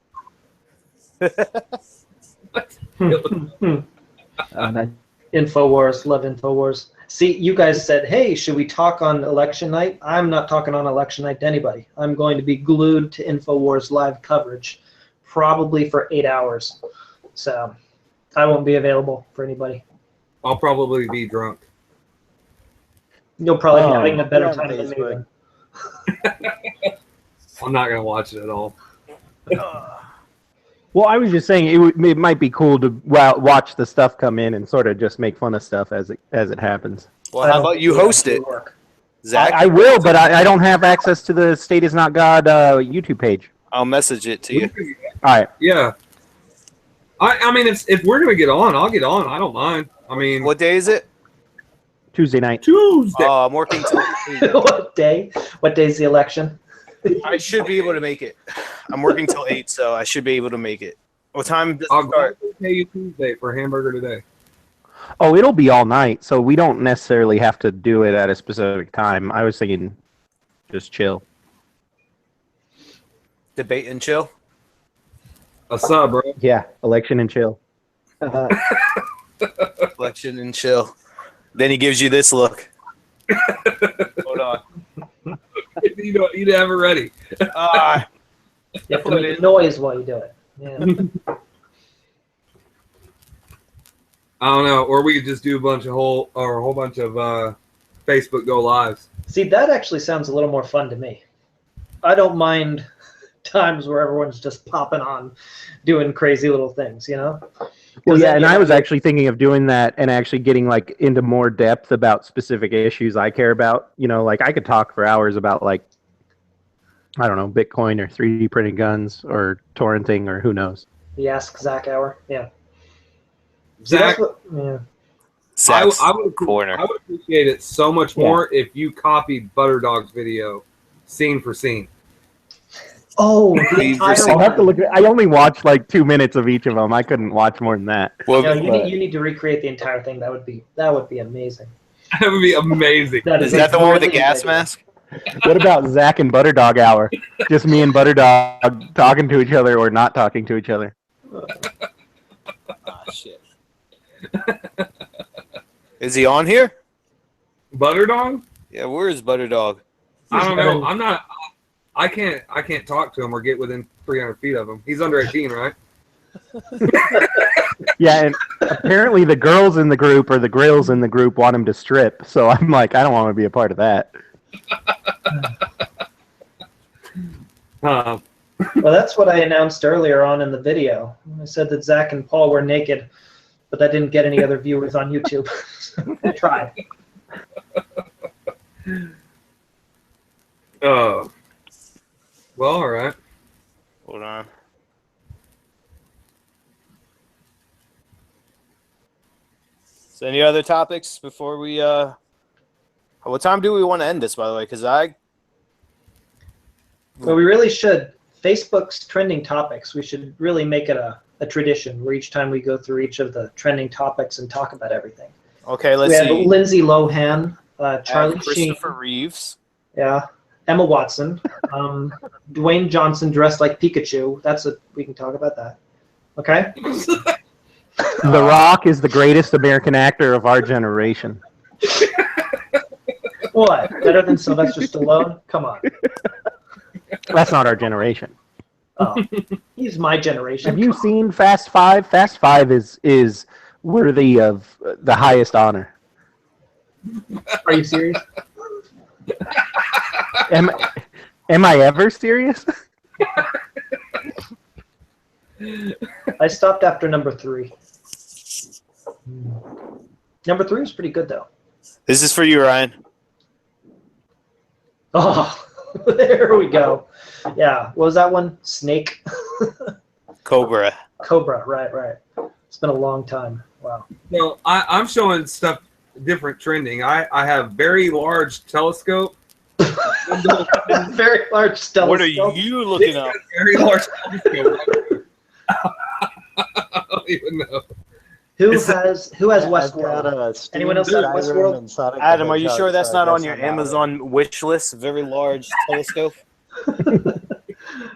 InfoWars, love InfoWars. See, you guys said, hey, should we talk on election night? I'm not talking on election night to anybody. I'm going to be glued to InfoWars live coverage, probably for 8 hours. So I won't be available for anybody. I'll probably be drunk. You'll probably be having a better time than me. I'm not going to watch it at all. Well, I was just saying it might be cool to watch the stuff come in and sort of just make fun of stuff as it happens. Well, how about you host it, Zach? I will, but I don't have access to the State is Not God YouTube page. I'll message it to you. All right. Yeah. I mean, if we're going to get on, I'll get on. I don't mind. I mean, what day is it? Tuesday night. Tuesday. I'm working till 8. What day? What day's the election? I should be able to make it. I'm working till 8, so I should be able to make it. What time does I'll it start? pay you Tuesday for a hamburger today. Oh, it'll be all night, so we don't necessarily have to do it at a specific time. I was thinking just chill. Debate and chill? What's up, bro? Yeah, election and chill. Election and chill. Then he gives you this look. Hold on. You didn't have it ready. You have to make a noise while you do it. Yeah. I don't know, or we could just do a whole bunch of Facebook Go Lives. See, that actually sounds a little more fun to me. I don't mind times where everyone's just popping on, doing crazy little things, you know? Well, yeah, and I was actually thinking of doing that and actually getting like into more depth about specific issues I care about. You know, like I could talk for hours about like, I don't know, Bitcoin or 3D printing guns or torrenting or who knows. The Ask Zach hour, yeah. Zach, yeah. I would appreciate it so much more if you copied Butterdog's video scene for scene. Oh, the entire I'll have to look. I only watched like 2 minutes of each of them. I couldn't watch more than that. Well, you need to recreate the entire thing. That would be amazing. That would be amazing. Is that the one with the gas mask? What about Zach and Butterdog hour? Just me and Butterdog talking to each other or not talking to each other. Ah, shit. Is he on here? Butterdog? Yeah, where is Butterdog? I don't know. I'm not. I can't talk to him or get within 300 feet of him. He's under 18, right? Yeah, and apparently the girls in the group or the grills in the group want him to strip. So I'm like, I don't want to be a part of that. Well, that's what I announced earlier on in the video. I said that Zach and Paul were naked, but that didn't get any other viewers on YouTube. I tried. Oh. Well, all right. Hold on. So any other topics before we what time do we want to end this, by the way? Because Well, we really should. Facebook's trending topics, we should really make it a tradition where each time we go through each of the trending topics and talk about everything. Okay, let's we have see. Lindsay Lohan, Charlie Sheen. Christopher Reeves. Yeah. Emma Watson. Dwayne Johnson dressed like Pikachu. We can talk about that. Okay? The Rock is the greatest American actor of our generation. What? Better than Sylvester Stallone? Come on. That's not our generation. Oh, he's my generation. Have you seen Fast Five? Fast Five is worthy of the highest honor. Are you serious? Am I ever serious? I stopped after number 3. Number 3 was pretty good, though. This is for you, Ryan. Oh, there we go. Yeah, what was that one? Snake? Cobra. Cobra, right. It's been a long time. Wow. So I'm showing stuff different trending. I have very large telescope. Very large telescope. What are you looking up? Very large telescope. I don't even know. Who has Westworld? Got Anyone else have Westworld? Adam, are you sure that's not on your Amazon wish list? Very large telescope.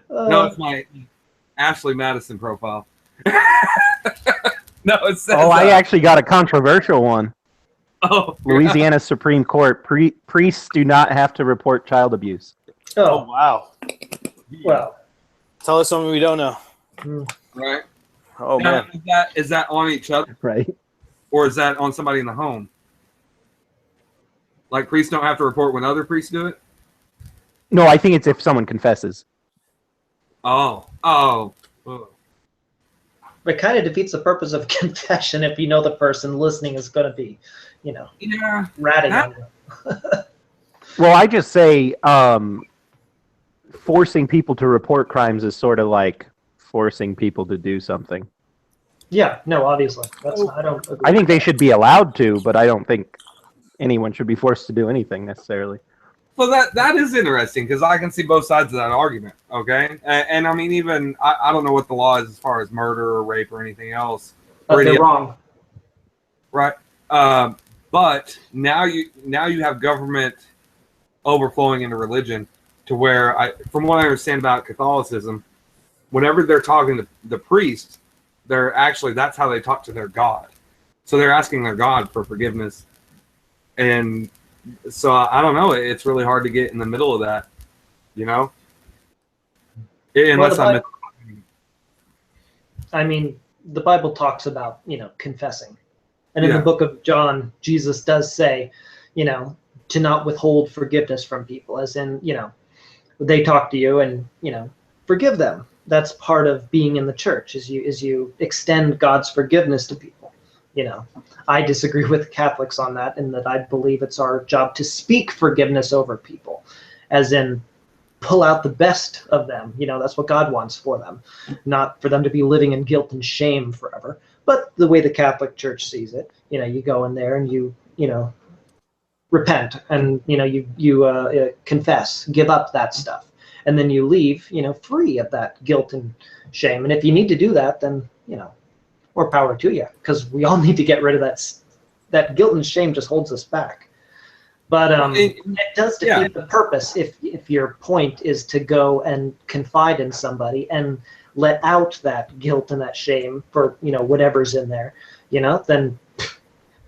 No, it's my Ashley Madison profile. No, it says. Oh, I actually got a controversial one. Oh, Louisiana Supreme Court: priests do not have to report child abuse. Oh, wow. Well, tell us something we don't know. Right. Oh, now, man. Is that on each other? Right. Or is that on somebody in the home? Like priests don't have to report when other priests do it? No, I think it's if someone confesses. Oh. it kind of defeats the purpose of confession if you know the person listening is going to be, ratting on you. Well, I just say forcing people to report crimes is sort of like forcing people to do something. Yeah, no, obviously. I don't agree. I think they should be allowed to, but I don't think anyone should be forced to do anything necessarily. Well, that is interesting because I can see both sides of that argument. Okay, and I mean, even I don't know what the law is as far as murder or rape or anything else. But they're wrong. Right. But now you have government overflowing into religion to where from what I understand about Catholicism, whenever they're talking to the priest, that's how they talk to their God. So they're asking their God for forgiveness. And so I don't know. It's really hard to get in the middle of that, you know? Unless I mean, the Bible talks about, confessing. And in the book of John, Jesus does say, to not withhold forgiveness from people, as in, they talk to you and, forgive them. That's part of being in the church, is you extend God's forgiveness to people. I disagree with Catholics on that, in that I believe it's our job to speak forgiveness over people, as in pull out the best of them. That's what God wants for them, not for them to be living in guilt and shame forever. But the way the Catholic Church sees it, you go in there and you repent and, you confess, give up that stuff. And then you leave, free of that guilt and shame. And if you need to do that, then, more power to you, because we all need to get rid of that guilt and shame just holds us back. But it does defeat the purpose if your point is to go and confide in somebody and let out that guilt and that shame for, whatever's in there, then,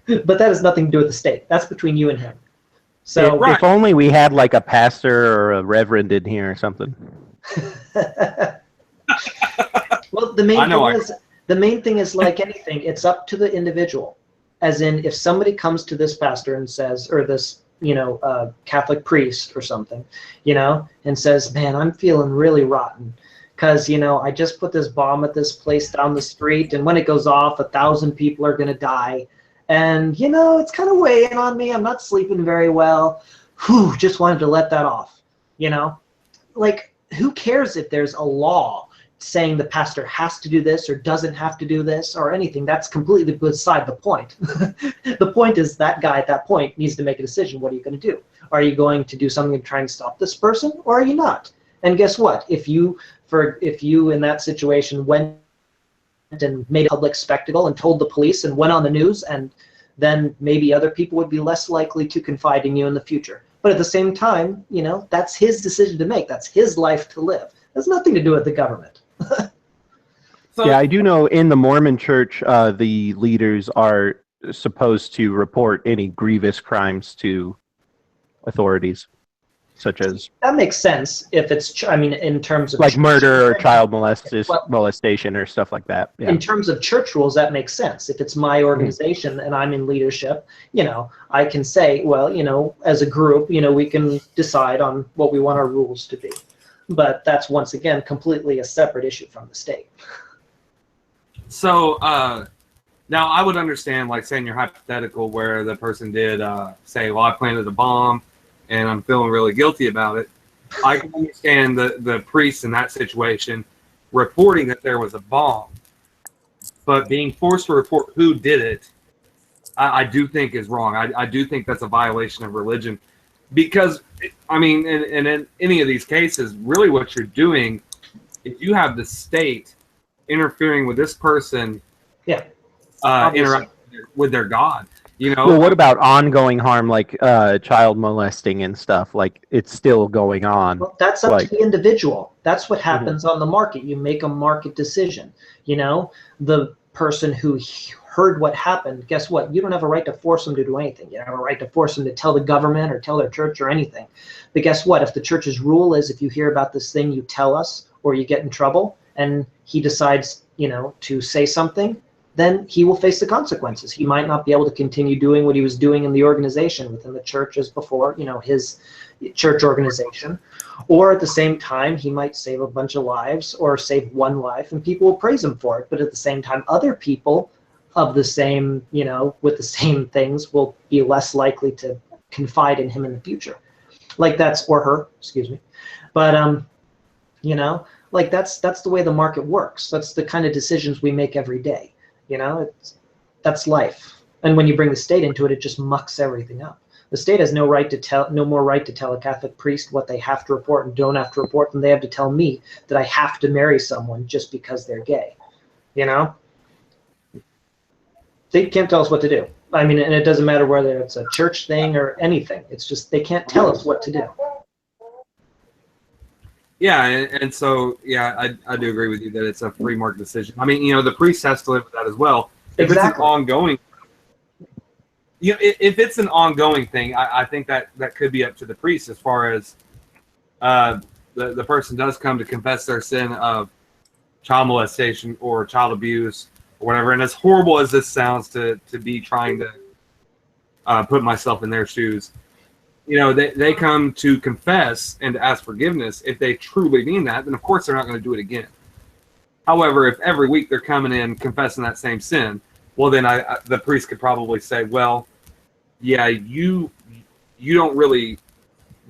but that has nothing to do with the state. That's between you and him. So if only we had like a pastor or a reverend in here or something. Well, the main thing is like anything, it's up to the individual. As in, if somebody comes to this pastor and says, or this, Catholic priest or something, and says, man, I'm feeling really rotten because, I just put this bomb at this place down the street, and when it goes off, 1,000 people are going to die. And, it's kind of weighing on me. I'm not sleeping very well. Whew, just wanted to let that off, Like, who cares if there's a law saying the pastor has to do this or doesn't have to do this or anything? That's completely beside the point. The point is that guy at that point needs to make a decision. What are you going to do? Are you going to do something to try and stop this person, or are you not? And guess what? If you in that situation went and made a public spectacle and told the police and went on the news, and then maybe other people would be less likely to confide in you in the future. But at the same time, that's his decision to make. That's his life to live. That's nothing to do with the government. Yeah, I do know in the Mormon church, the leaders are supposed to report any grievous crimes to authorities, such as... That makes sense if it's, in terms of... Like murder or child molestation or stuff like that. Yeah. In terms of church rules, that makes sense. If it's my organization and I'm in leadership, I can say, well, as a group, we can decide on what we want our rules to be. But that's, once again, completely a separate issue from the state. So now I would understand, like, saying your hypothetical where the person did say, well, I planted a bomb and I'm feeling really guilty about it. I can understand the priest in that situation reporting that there was a bomb, but being forced to report who did it, I do think is wrong. I do think that's a violation of religion, because, in any of these cases, really what you're doing, if you have the state interfering with this person, interacting with their God, Well, what about ongoing harm, like child molesting and stuff? Like, it's still going on. Well, that's up to the individual. That's what happens on the market. You make a market decision. The person who heard what happened, guess what? You don't have a right to force them to do anything. You don't have a right to force them to tell the government or tell their church or anything. But guess what? If the church's rule is, if you hear about this thing, you tell us or you get in trouble, and he decides, to say something, then he will face the consequences. He might not be able to continue doing what he was doing in the organization within the church as before, his church organization. Or at the same time, he might save a bunch of lives or save one life, and people will praise him for it. But at the same time, other people of the same, with the same things will be less likely to confide in him in the future. Like that's, or her, excuse me. But, like that's the way the market works. That's the kind of decisions we make every day. That's life. And when you bring the state into it, it just mucks everything up. The state has no more right to tell a Catholic priest what they have to report and don't have to report than they have to tell me that I have to marry someone just because they're gay. You know? They can't tell us what to do. I mean, and it doesn't matter whether it's a church thing or anything. It's just they can't tell us what to do. Yeah, and so, yeah, I do agree with you that it's a free market decision. I mean, the priest has to live with that as well. If it's an ongoing, if it's an ongoing thing, I think that could be up to the priest as far as the person does come to confess their sin of child molestation or child abuse or whatever. And as horrible as this sounds to be trying to put myself in their shoes, they come to confess and to ask forgiveness. If they truly mean that, then of course they're not going to do it again. However, if every week they're coming in confessing that same sin, well, then the priest could probably say, well, yeah, you don't really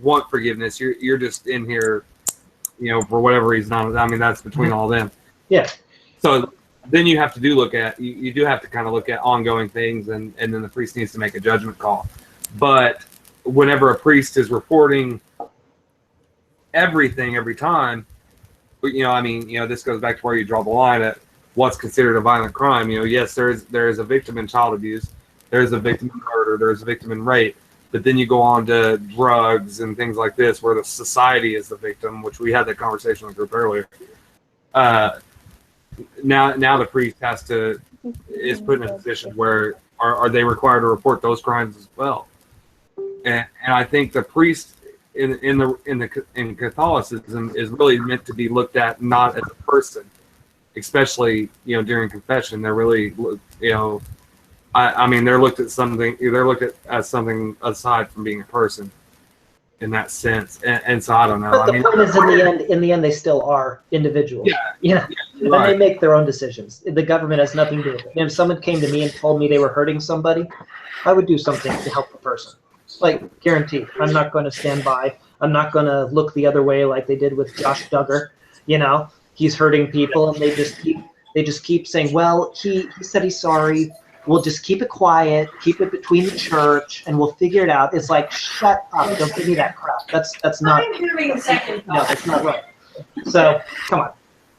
want forgiveness. You're just in here, for whatever reason. I mean, that's between all them. Yeah. So then you have to you do have to kind of look at ongoing things, and then the priest needs to make a judgment call. But whenever a priest is reporting everything every time, this goes back to where you draw the line at what's considered a violent crime. Yes, there is a victim in child abuse, there's a victim in murder, there's a victim in rape, but then you go on to drugs and things like this where the society is the victim, which we had that conversation in the group earlier. Now the priest is put in a position where are they required to report those crimes as well? And I think the priest in Catholicism is really meant to be looked at not as a person, especially during confession. They're really I mean they're looked at something. They're looked at as something aside from being a person in that sense. And so I don't know. But the point is, in the end, they still are individuals. Yeah. And right. they make their own decisions. The government has nothing to do with it. And if someone came to me and told me they were hurting somebody, I would do something to help the person. Like, guaranteed. I'm not going to stand by. I'm not going to look the other way like they did with Josh Duggar. He's hurting people, and they just keep saying, well, he said he's sorry. We'll just keep it quiet, keep it between the church, and we'll figure it out. It's like, shut up! Don't give me that crap. That's not. I'm hearing second No, that's not right. So come on.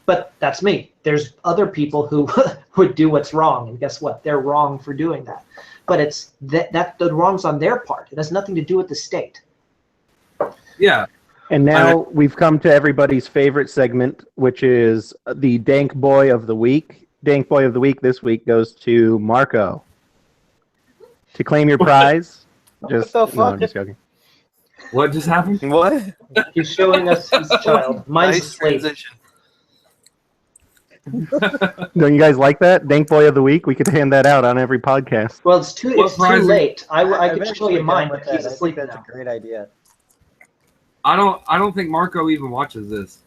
But that's me. There's other people who would do what's wrong, and guess what? They're wrong for doing that. But it's that the wrong's on their part. It has nothing to do with the state. Yeah. And now we've come to everybody's favorite segment, which is the Dank Boy of the Week. Dank Boy of the Week this week goes to Marco. To claim your prize, What the fuck? No, I'm just joking. What just happened? What? He's showing us his child. Mine's Nice asleep. transition. Don't you guys like that? Dank Boy of the Week? We could hand that out on every podcast. Well, it's too late. I could show you mine, but he's I asleep think that's now. a great idea. I don't think Marco even watches this.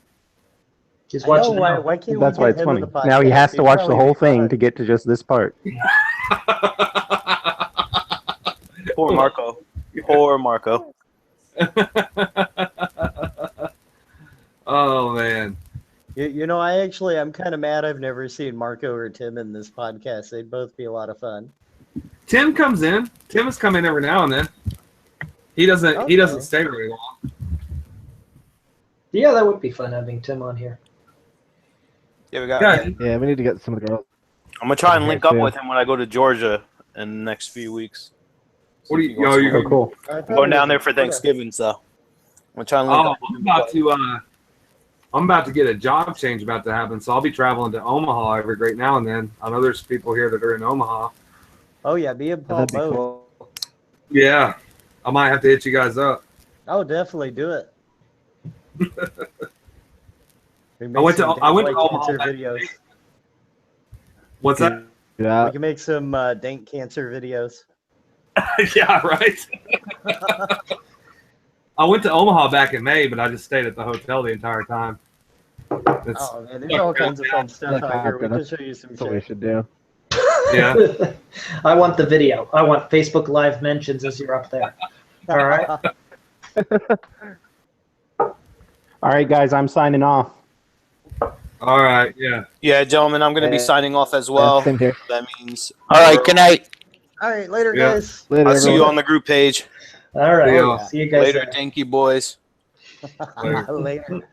He's I know, watching now. why can't That's we why get it's him funny. on the Now he podcast? has to He'd watch the probably whole be thing fun. to get to just this part. Poor Marco. Poor Marco. Oh man. I'm kind of mad I've never seen Marco or Tim in this podcast. They'd both be a lot of fun. Tim comes in. Tim has come in every now and then. He doesn't stay very long. Yeah, that would be fun having Tim on here. Yeah, we got. Yeah. Yeah, we need to get some of the girls. I'm gonna try and Okay, link up too. with him when I go to Georgia in the next few weeks. What do you? Oh, you're Oh, cool. I'm going down there for Thanksgiving, so I'm gonna try and link up. I'm about to get a job change about to happen, so I'll be traveling to Omaha every great now and then. I know there's people here that are in Omaha. Oh yeah, me and Paul That'd be both. cool. Yeah, I might have to hit you guys up. Oh, definitely do it. I went to Omaha. cancer videos. What's that? Yeah. We can make some dank cancer videos. Yeah, right. I went to Omaha back in May, but I just stayed at the hotel the entire time. Oh man, there's all kinds of fun stuff out here. We can show you some That's what we shit. should do. Yeah. I want the video. I want Facebook Live mentions as you're up there. All right. All right, guys, I'm signing off. All right. Yeah. Yeah, gentlemen, I'm gonna be signing off as well. same here. That means. All right, good night. All right, later, Yeah. guys. Later, I'll see you everyone. on the group page. All right. Yeah. See you guys Later, there. dinky boys. Later. Later.